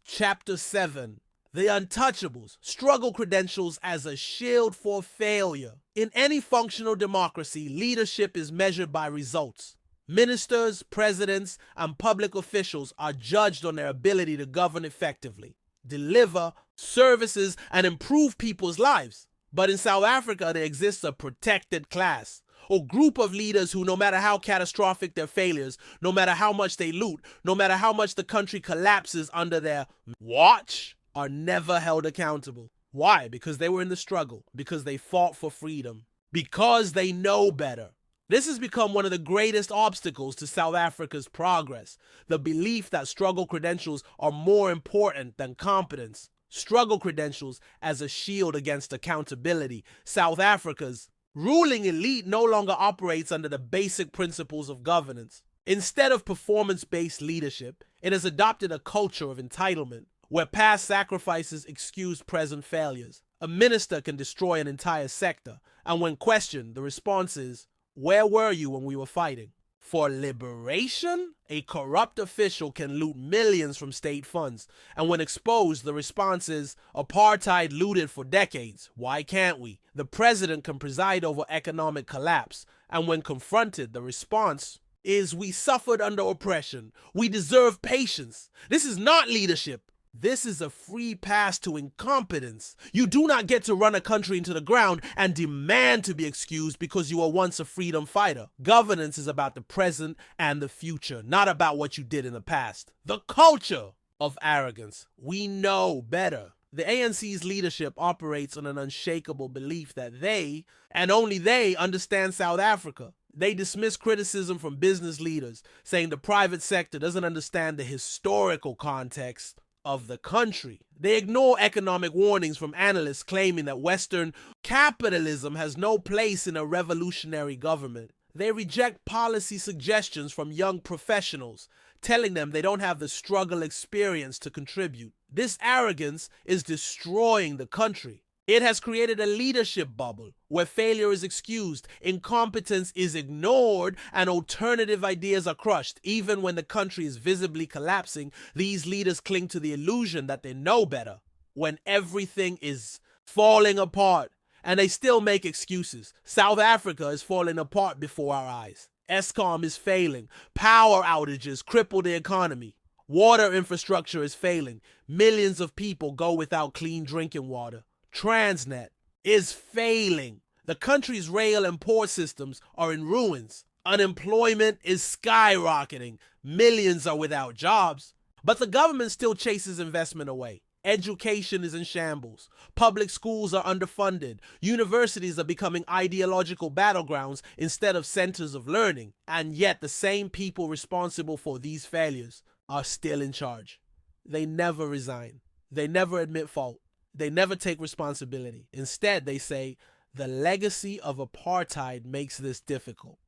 Chapter 7. The Untouchables. Struggle credentials as a shield for failure. In any functional democracy, leadership is measured by results. Ministers, presidents, and public officials are judged on their ability to govern effectively, deliver services, and improve people's lives. But in South Africa, there exists a protected class, or group of leaders who, no matter how catastrophic their failures, no matter how much they loot, no matter how much the country collapses under their watch, are never held accountable. Why? Because they were in the struggle, because they fought for freedom, because they know better. This has become one of the greatest obstacles to South Africa's progress, the belief that struggle credentials are more important than competence. Struggle credentials as a shield against accountability. South Africa's ruling elite no longer operates under the basic principles of governance. Instead of performance-based leadership, it has adopted a culture of entitlement, where past sacrifices excuse present failures. A minister can destroy an entire sector, and when questioned, the response is, "Where were you when we were fighting?" For liberation, a corrupt official can loot millions from state funds, and when exposed, the response is, "Apartheid looted for decades. Why can't we?" The president can preside over economic collapse, and when confronted, the response is, "We suffered under oppression. We deserve patience." This is not leadership. This is a free pass to incompetence. You do not get to run a country into the ground and demand to be excused because you were once a freedom fighter. Governance is about the present and the future, not about what you did in the past. The culture of arrogance. We know better. The ANC's leadership operates on an unshakable belief that they, and only they, understand South Africa. They dismiss criticism from business leaders, saying the private sector doesn't understand the historical context of the country. They ignore economic warnings from analysts claiming that Western capitalism has no place in a revolutionary government. They reject policy suggestions from young professionals, telling them they don't have the struggle experience to contribute. This arrogance is destroying the country. It has created a leadership bubble where failure is excused, incompetence is ignored, and alternative ideas are crushed. Even when the country is visibly collapsing, these leaders cling to the illusion that they know better. When everything is falling apart, and they still make excuses. South Africa is falling apart before our eyes. Eskom is failing. Power outages cripple the economy. Water infrastructure is failing. Millions of people go without clean drinking water. Transnet is failing. The country's rail and port systems are in ruins. Unemployment is skyrocketing. Millions are without jobs. But the government still chases investment away. Education is in shambles. Public schools are underfunded. Universities are becoming ideological battlegrounds instead of centers of learning. And yet the same people responsible for these failures are still in charge. They never resign. They never admit fault. They never take responsibility. Instead, they say, the legacy of apartheid makes this difficult.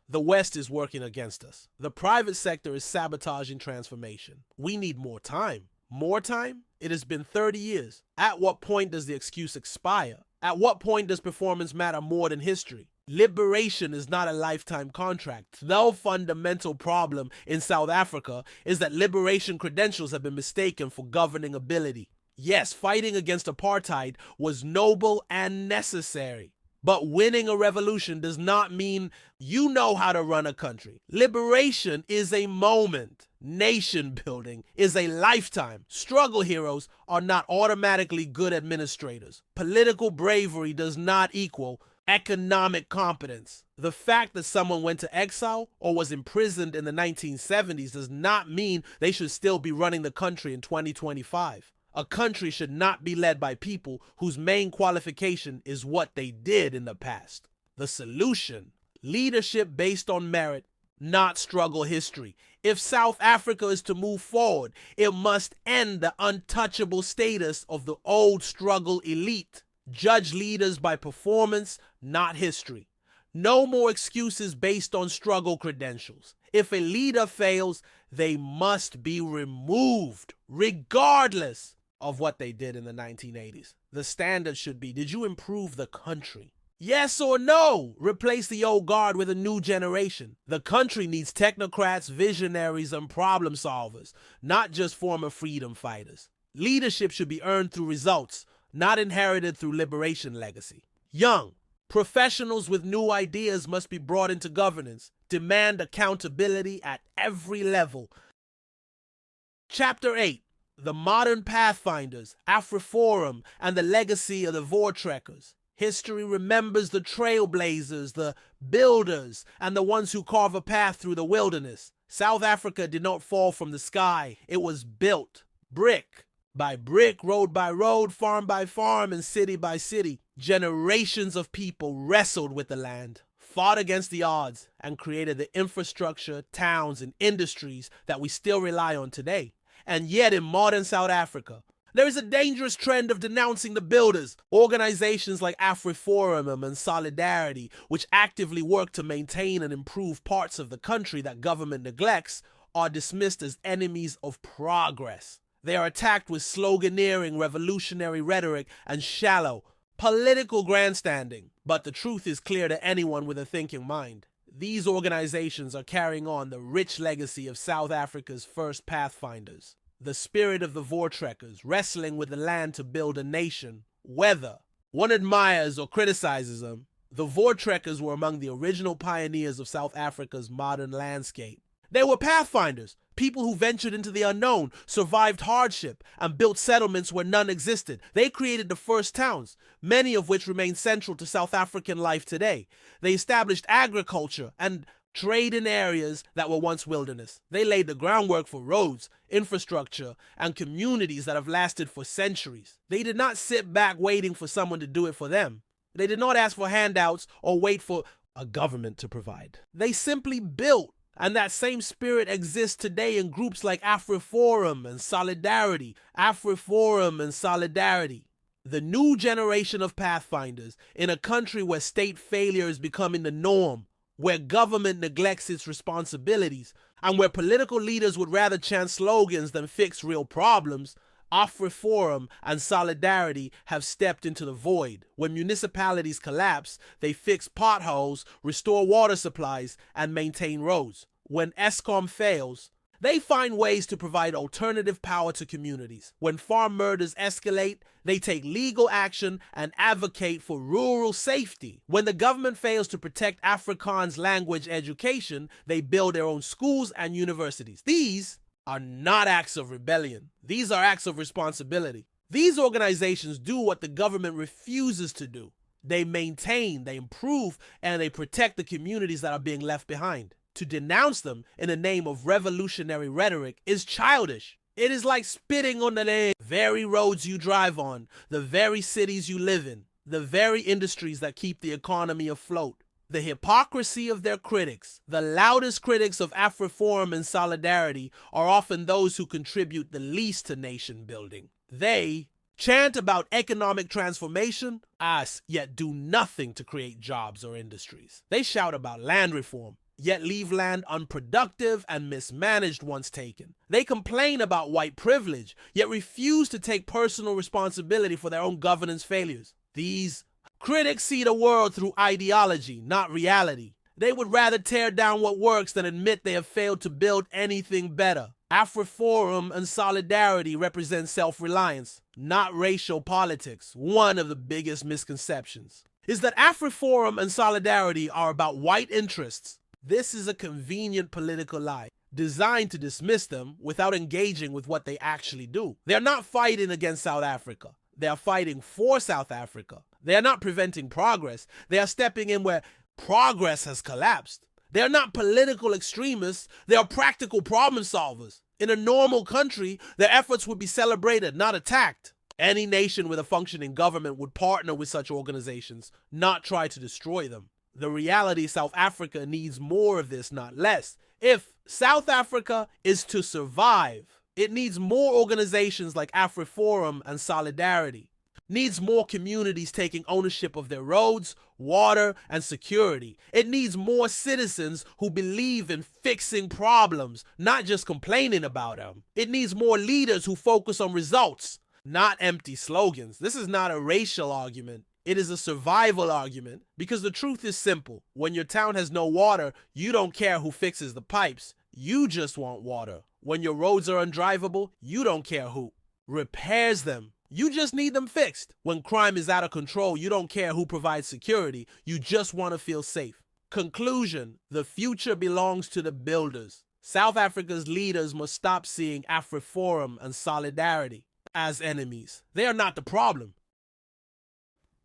The West is working against us. The private sector is sabotaging transformation. We need more time. More time? It has been 30 years. At what point does the excuse expire? At what point does performance matter more than history? Liberation is not a lifetime contract. The fundamental problem in South Africa is that liberation credentials have been mistaken for governing ability. Yes, fighting against apartheid was noble and necessary. But winning a revolution does not mean you know how to run a country. Liberation is a moment. Nation building is a lifetime. Struggle heroes are not automatically good administrators. Political bravery does not equal economic competence. The fact that someone went to exile or was imprisoned in the 1970s does not mean they should still be running the country in 2025. A country should not be led by people whose main qualification is what they did in the past. The solution: leadership based on merit, not struggle history. If South Africa is to move forward, it must end the untouchable status of the old struggle elite. Judge leaders by performance, not history. No more excuses based on struggle credentials. If a leader fails, they must be removed, regardless of what they did in the 1980s. The standard should be, did you improve the country? Yes or no? Replace the old guard with a new generation. The country needs technocrats, visionaries, and problem solvers, not just former freedom fighters. Leadership should be earned through results, not inherited through liberation legacy. Young, professionals with new ideas must be brought into governance. Demand accountability at every level. Chapter 8. The Modern Pathfinders, Afriforum, and the Legacy of the Voortrekkers. History remembers the trailblazers, the builders, and the ones who carve a path through the wilderness. South Africa did not fall from the sky. It was built, brick by brick, road by road, farm by farm, and city by city. Generations of people wrestled with the land, fought against the odds, and created the infrastructure, towns, and industries that we still rely on today. And yet in modern South Africa, there is a dangerous trend of denouncing the builders. Organizations like Afriforum and Solidarity, which actively work to maintain and improve parts of the country that government neglects, are dismissed as enemies of progress. They are attacked with sloganeering, revolutionary rhetoric, and shallow political grandstanding. But the truth is clear to anyone with a thinking mind. These organizations are carrying on the rich legacy of South Africa's first pathfinders. The spirit of the Voortrekkers, wrestling with the land to build a nation. Whether one admires or criticizes them, the Voortrekkers were among the original pioneers of South Africa's modern landscape. They were pathfinders, people who ventured into the unknown, survived hardship, and built settlements where none existed. They created the first towns, many of which remain central to South African life today. They established agriculture and trade in areas that were once wilderness. They laid the groundwork for roads, infrastructure, and communities that have lasted for centuries. They did not sit back waiting for someone to do it for them. They did not ask for handouts or wait for a government to provide. They simply built. And that same spirit exists today in groups like Afriforum and Solidarity. Afriforum and Solidarity. The new generation of pathfinders in a country where state failure is becoming the norm, where government neglects its responsibilities, and where political leaders would rather chant slogans than fix real problems. Afriforum and Solidarity have stepped into the void. When municipalities collapse, they fix potholes, restore water supplies, and maintain roads. When Eskom fails, they find ways to provide alternative power to communities. When farm murders escalate, they take legal action and advocate for rural safety. When the government fails to protect Afrikaans language education, they build their own schools and universities. These are not acts of rebellion. These are acts of responsibility. These organizations do what the government refuses to do. They maintain, they improve, and they protect the communities that are being left behind. To denounce them in the name of revolutionary rhetoric is childish. It is like spitting on the very roads you drive on, the very cities you live in, the very industries that keep the economy afloat. The hypocrisy of their critics, the loudest critics of Afriforum and Solidarity, are often those who contribute the least to nation building. They chant about economic transformation, yet do nothing to create jobs or industries. They shout about land reform, yet leave land unproductive and mismanaged once taken. They complain about white privilege, yet refuse to take personal responsibility for their own governance failures. These critics see the world through ideology, not reality. They would rather tear down what works than admit they have failed to build anything better. Afriforum and Solidarity represent self-reliance, not racial politics. One of the biggest misconceptions is that Afriforum and Solidarity are about white interests. This is a convenient political lie, designed to dismiss them without engaging with what they actually do. They're not fighting against South Africa. They are fighting for South Africa. They are not preventing progress. They are stepping in where progress has collapsed. They are not political extremists. They are practical problem solvers. In a normal country, their efforts would be celebrated, not attacked. Any nation with a functioning government would partner with such organizations, not try to destroy them. The reality, South Africa needs more of this, not less. If South Africa is to survive, it needs more organizations like Afriforum and Solidarity. Needs more communities taking ownership of their roads, water, and security. It needs more citizens who believe in fixing problems, not just complaining about them. It needs more leaders who focus on results, not empty slogans. This is not a racial argument. It is a survival argument, because the truth is simple. When your town has no water, you don't care who fixes the pipes. You just want water. When your roads are undrivable, you don't care who repairs them. You just need them fixed. When crime is out of control, you don't care who provides security. You just want to feel safe. Conclusion: the future belongs to the builders. South Africa's leaders must stop seeing Afriforum and Solidarity as enemies. They are not the problem.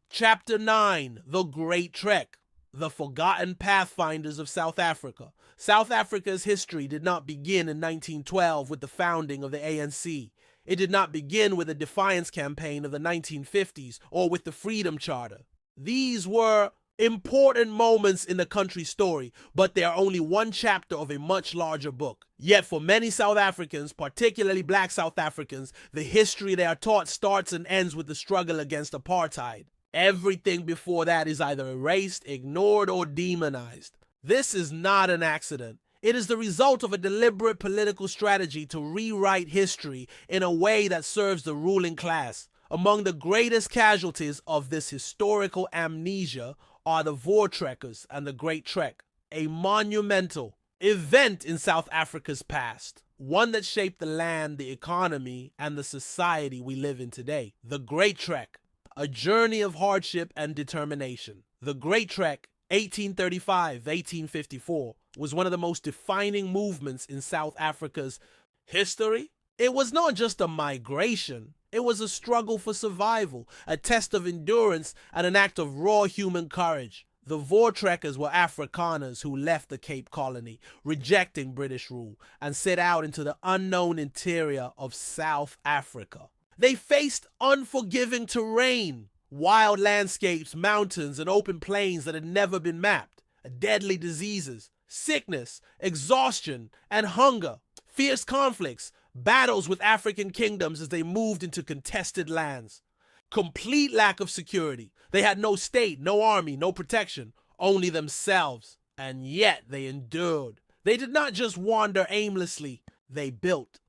Chapter 9: The Great Trek. The Forgotten Pathfinders of South Africa. South Africa's history did not begin in 1912 with the founding of the ANC. It did not begin with the defiance campaign of the 1950s or with the Freedom Charter. These were important moments in the country's story, but they are only one chapter of a much larger book. Yet for many South Africans, particularly black South Africans, the history they are taught starts and ends with the struggle against apartheid. Everything before that is either erased, ignored, or demonized. This is not an accident. It is the result of a deliberate political strategy to rewrite history in a way that serves the ruling class. Among the greatest casualties of this historical amnesia are the Voortrekkers and the Great Trek, a monumental event in South Africa's past, one that shaped the land, the economy, and the society we live in today. The Great Trek, a journey of hardship and determination. The Great Trek, 1835-1854, was one of the most defining movements in South Africa's history. It was not just a migration. It was a struggle for survival, a test of endurance, and an act of raw human courage. The Voortrekkers were Afrikaners who left the Cape Colony, rejecting British rule, and set out into the unknown interior of South Africa. They faced unforgiving terrain, wild landscapes, mountains, and open plains that had never been mapped, deadly diseases, sickness, exhaustion, and hunger, fierce conflicts, battles with African kingdoms as they moved into contested lands. Complete lack of security. They had no state, no army, no protection, only themselves. And yet they endured. They did not just wander aimlessly, they built.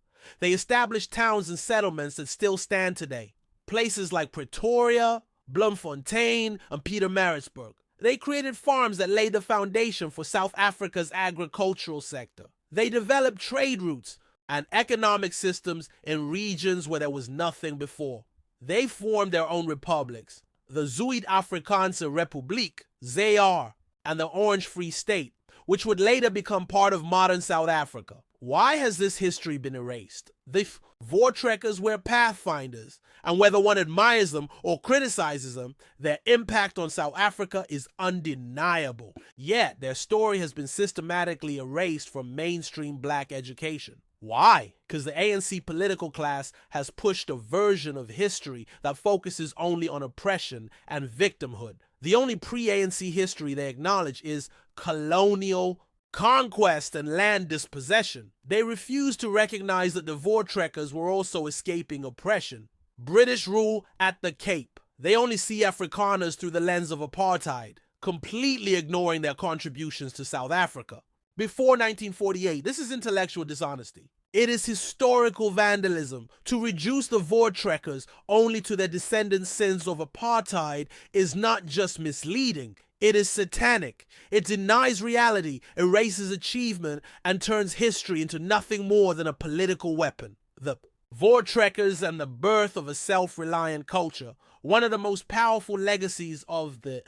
They established towns and settlements that still stand today. Places like Pretoria, Bloemfontein, and Pietermaritzburg. They created farms that laid the foundation for South Africa's agricultural sector. They developed trade routes and economic systems in regions where there was nothing before. They formed their own republics, the Zuid-Afrikaanse Republiek, ZAR, and the Orange Free State, which would later become part of modern South Africa. Why has this history been erased? The Voortrekkers were pathfinders, and whether one admires them or criticizes them, their impact on South Africa is undeniable. Yet, their story has been systematically erased from mainstream black education. Why? Because the ANC political class has pushed a version of history that focuses only on oppression and victimhood. The only pre-ANC history they acknowledge is colonial conquest and land dispossession. They refuse to recognize that the Voortrekkers were also escaping oppression. British rule at the Cape. They only see Afrikaners through the lens of apartheid, completely ignoring their contributions to South Africa. Before 1948, this is intellectual dishonesty. It is historical vandalism. To reduce the Voortrekkers only to their descendants' sins of apartheid is not just misleading, it is satanic. It denies reality, erases achievement, and turns history into nothing more than a political weapon. The Voortrekkers and the birth of a self-reliant culture. One of the most powerful legacies of the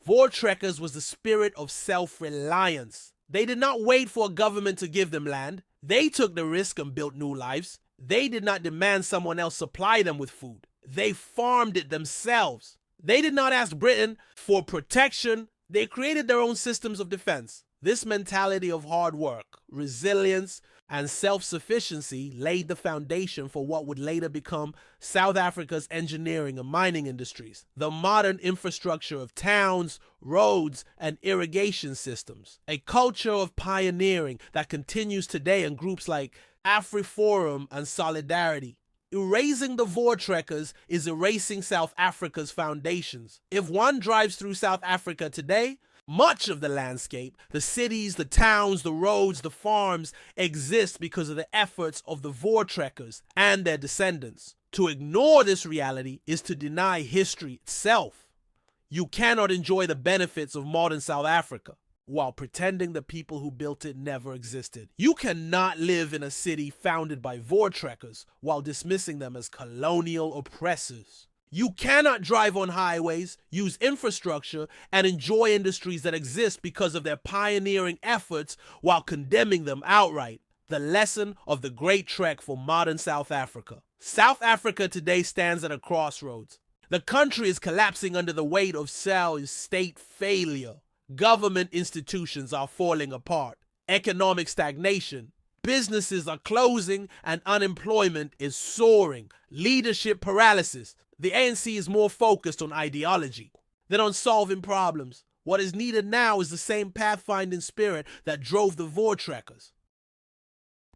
Voortrekkers was the spirit of self-reliance. They did not wait for a government to give them land. They took the risk and built new lives. They did not demand someone else supply them with food. They farmed it themselves. They did not ask Britain for protection. They created their own systems of defense. This mentality of hard work, resilience, and self-sufficiency laid the foundation for what would later become South Africa's engineering and mining industries, the modern infrastructure of towns, roads, and irrigation systems, a culture of pioneering that continues today in groups like Afriforum and Solidarity. Erasing the Voortrekkers is erasing South Africa's foundations. If one drives through South Africa today, much of the landscape, the cities, the towns, the roads, the farms, exist because of the efforts of the Voortrekkers and their descendants. To ignore this reality is to deny history itself. You cannot enjoy the benefits of modern South Africa while pretending the people who built it never existed. You cannot live in a city founded by Voortrekkers while dismissing them as colonial oppressors. You cannot drive on highways, use infrastructure, and enjoy industries that exist because of their pioneering efforts while condemning them outright. The lesson of the Great Trek for modern South Africa. South Africa today stands at a crossroads. The country is collapsing under the weight of state failure. Government institutions are falling apart. Economic stagnation. Businesses are closing and unemployment is soaring. Leadership paralysis. The ANC is more focused on ideology than on solving problems. What is needed now is the same pathfinding spirit that drove the Voortrekkers.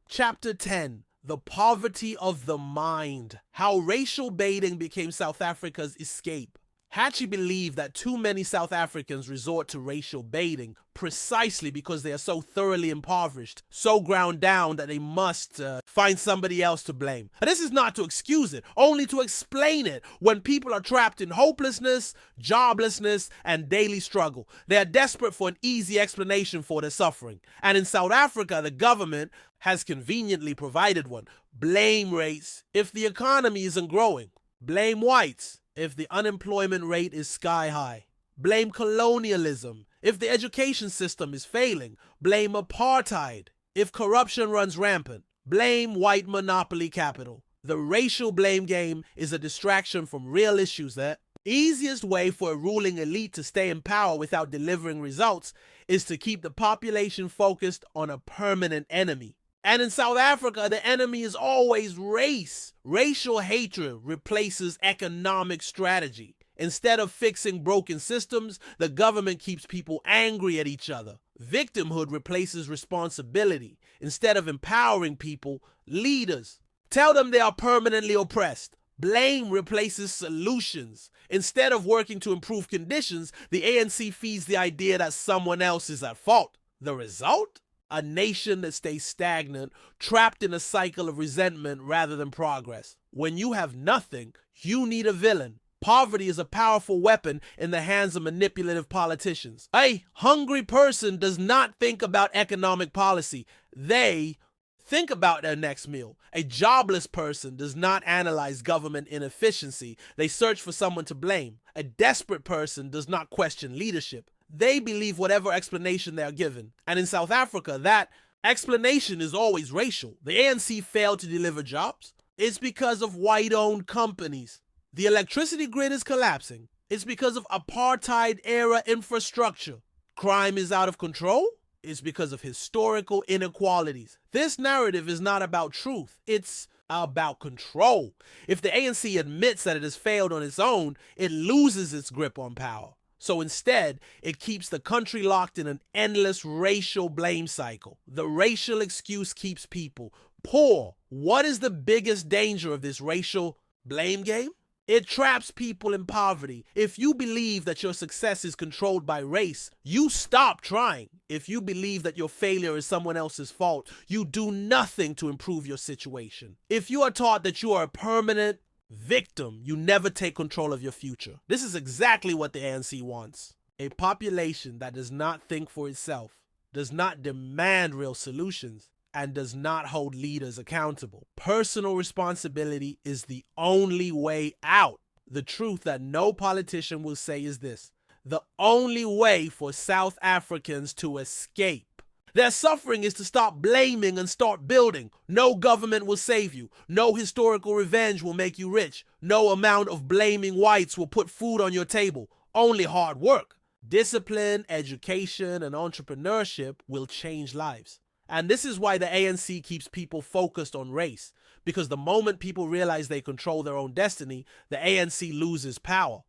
Chapter 10. The Poverty of the Mind. How racial baiting became South Africa's escape. Hatchie believed that too many South Africans resort to racial baiting precisely because they are so thoroughly impoverished, so ground down that they must find somebody else to blame. And this is not to excuse it, only to explain it. When people are trapped in hopelessness, joblessness, and daily struggle, they are desperate for an easy explanation for their suffering. And in South Africa, the government has conveniently provided one. Blame race if the economy isn't growing. Blame whites if the unemployment rate is sky high. Blame colonialism if the education system is failing. Blame apartheid if corruption runs rampant. Blame white monopoly capital. The racial blame game is a distraction from real issues. The easiest way for a ruling elite to stay in power without delivering results is to keep the population focused on a permanent enemy. And in South Africa, the enemy is always race. Racial hatred replaces economic strategy. Instead of fixing broken systems, the government keeps people angry at each other. Victimhood replaces responsibility. Instead of empowering people, leaders tell them they are permanently oppressed. Blame replaces solutions. Instead of working to improve conditions, the ANC feeds the idea that someone else is at fault. The result? A nation that stays stagnant, trapped in a cycle of resentment rather than progress. When you have nothing, you need a villain. Poverty is a powerful weapon in the hands of manipulative politicians. A hungry person does not think about economic policy. They think about their next meal. A jobless person does not analyze government inefficiency. They search for someone to blame. A desperate person does not question leadership. They believe whatever explanation they are given. And in South Africa, that Explanation is always racial. The ANC failed to deliver jobs. It's because of white-owned companies. The electricity grid is collapsing. It's because of apartheid-era infrastructure. Crime is out of control. It's because of historical inequalities. This narrative is not about truth. It's about control. If the ANC admits that it has failed on its own, it loses its grip on power. So instead, it keeps the country locked in an endless racial blame cycle. The racial excuse keeps people poor. What is the biggest danger of this racial blame game? It traps people in poverty. If you believe that your success is controlled by race, you stop trying. If you believe that your failure is someone else's fault, you do nothing to improve your situation. If you are taught that you are a permanent victim, you never take control of your future. This is exactly what the ANC wants. A population that does not think for itself, does not demand real solutions, and does not hold leaders accountable. Personal responsibility is the only way out. The truth that no politician will say is this: the only way for South Africans to escape their suffering is to stop blaming and start building. No government will save you. No historical revenge will make you rich. No amount of blaming whites will put food on your table. Only hard work. Discipline, education, and entrepreneurship will change lives. And this is why the ANC keeps people focused on race, because the moment people realize they control their own destiny, the ANC loses power.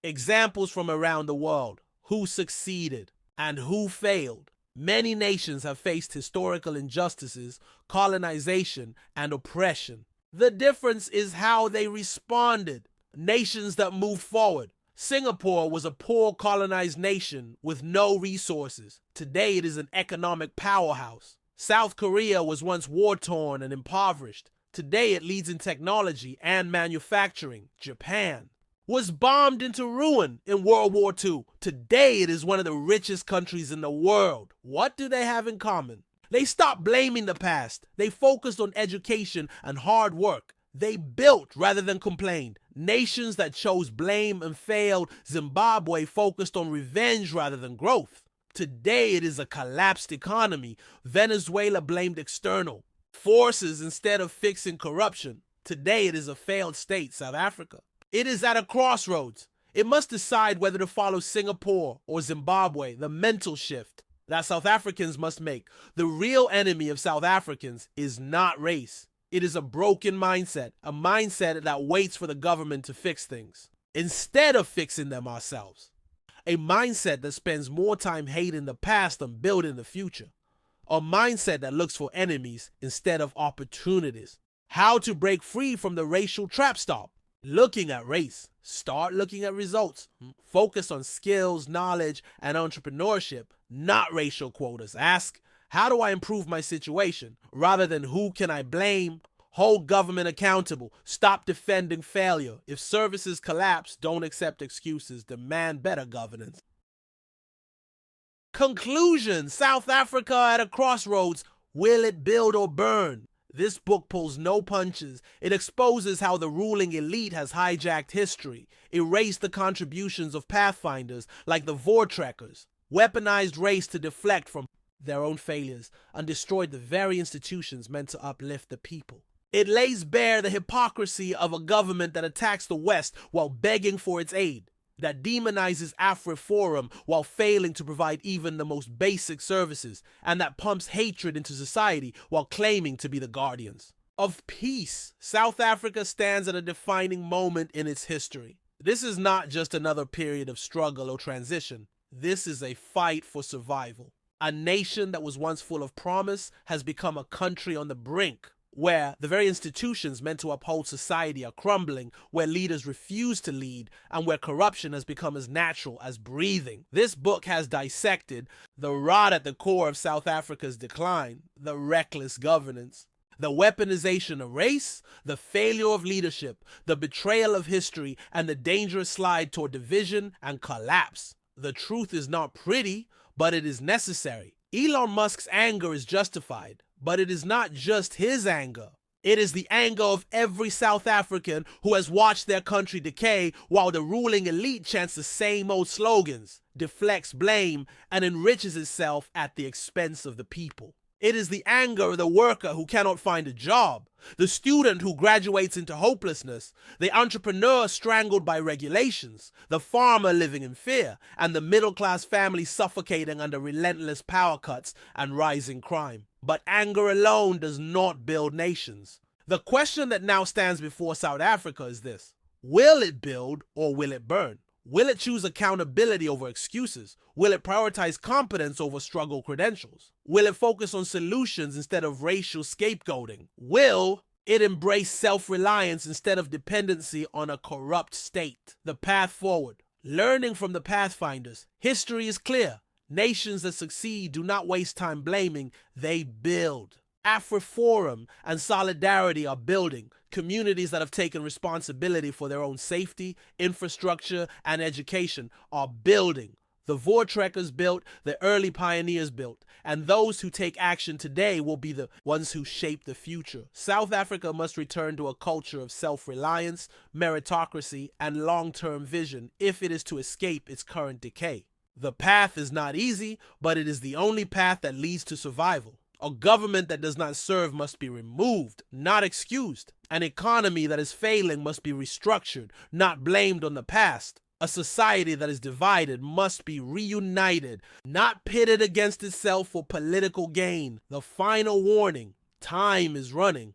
Examples from around the world: who succeeded and who failed. Many nations have faced historical injustices, colonization, and oppression. The difference is how they responded. Nations that moved forward. Singapore was a poor colonized nation with no resources. Today it is an economic powerhouse. South Korea was once war-torn and impoverished. Today it leads in technology and manufacturing. Japan was bombed into ruin in World War II. Today it is one of the richest countries in the world. What do they have in common? They stopped blaming the past. They focused on education and hard work. They built rather than complained. Nations that chose blame and failed. Zimbabwe focused on revenge rather than growth. Today it is a collapsed economy. Venezuela blamed external forces instead of fixing corruption. Today it is a failed state, South Africa. It is at a crossroads. It must decide whether to follow Singapore or Zimbabwe, the mental shift that South Africans must make. The real enemy of South Africans is not race. It is a broken mindset, a mindset that waits for the government to fix things instead of fixing them ourselves. A mindset that spends more time hating the past than building the future. A mindset that looks for enemies instead of opportunities. How to break free from the racial trap? Stop looking at race. Start looking at results. Focus on skills, knowledge, and entrepreneurship, not racial quotas. Ask, how do I improve my situation? Rather than who can I blame? Hold government accountable. Stop defending failure. If services collapse, don't accept excuses. Demand better governance. Conclusion: South Africa at a crossroads. Will it build or burn? This book pulls no punches. It exposes how the ruling elite has hijacked history, erased the contributions of pathfinders like the Voortrekkers, weaponized race to deflect from their own failures, and destroyed the very institutions meant to uplift the people. It lays bare the hypocrisy of a government that attacks the West while begging for its aid, that demonizes Afriforum while failing to provide even the most basic services, and that pumps hatred into society while claiming to be the guardians of peace. South Africa stands at a defining moment in its history. This is not just another period of struggle or transition. This is a fight for survival. A nation that was once full of promise has become a country on the brink, where the very institutions meant to uphold society are crumbling, where leaders refuse to lead, and where corruption has become as natural as breathing. This book has dissected the rot at the core of South Africa's decline, the reckless governance, the weaponization of race, the failure of leadership, the betrayal of history, and the dangerous slide toward division and collapse. The truth is not pretty, but it is necessary. Elon Musk's anger is justified, but it is not just his anger. It is the anger of every South African who has watched their country decay while the ruling elite chants the same old slogans, deflects blame, and enriches itself at the expense of the people. It is the anger of the worker who cannot find a job, the student who graduates into hopelessness, the entrepreneur strangled by regulations, the farmer living in fear, and the middle-class family suffocating under relentless power cuts and rising crime. But anger alone does not build nations. The question that now stands before South Africa is this: will it build or will it burn? Will it choose accountability over excuses? Will it prioritize competence over struggle credentials? Will it focus on solutions instead of racial scapegoating? Will it embrace self-reliance instead of dependency on a corrupt state? The path forward. Learning from the pathfinders, history is clear. Nations that succeed do not waste time blaming, they build. Afriforum and Solidarity are building. Communities that have taken responsibility for their own safety, infrastructure, and education are building. The Voortrekkers built, the early pioneers built, and those who take action today will be the ones who shape the future. South Africa must return to a culture of self-reliance, meritocracy, and long-term vision if it is to escape its current decay. The path is not easy, but it is the only path that leads to survival. A government that does not serve must be removed, not excused. An economy that is failing must be restructured, not blamed on the past. A society that is divided must be reunited, not pitted against itself for political gain. The final warning: time is running.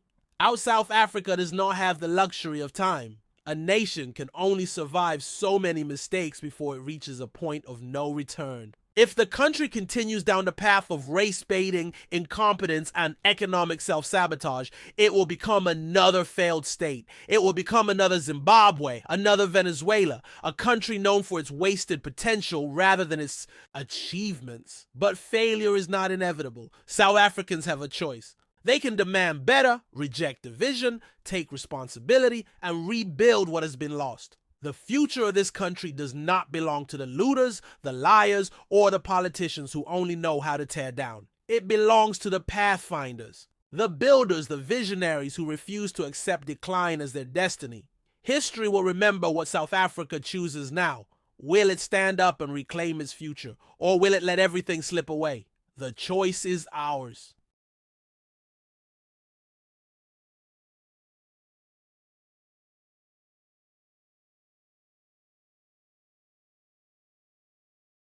South Africa does not have the luxury of time. A nation can only survive so many mistakes before it reaches a point of no return. If the country continues down the path of race baiting, incompetence, and economic self-sabotage, it will become another failed state. It will become another Zimbabwe, another Venezuela, a country known for its wasted potential rather than its achievements. But failure is not inevitable. South Africans have a choice. They can demand better, reject division, take responsibility, and rebuild what has been lost. The future of this country does not belong to the looters, the liars, or the politicians who only know how to tear down. It belongs to the pathfinders, the builders, the visionaries who refuse to accept decline as their destiny. History will remember what South Africa chooses now. Will it stand up and reclaim its future, or will it let everything slip away? The choice is ours.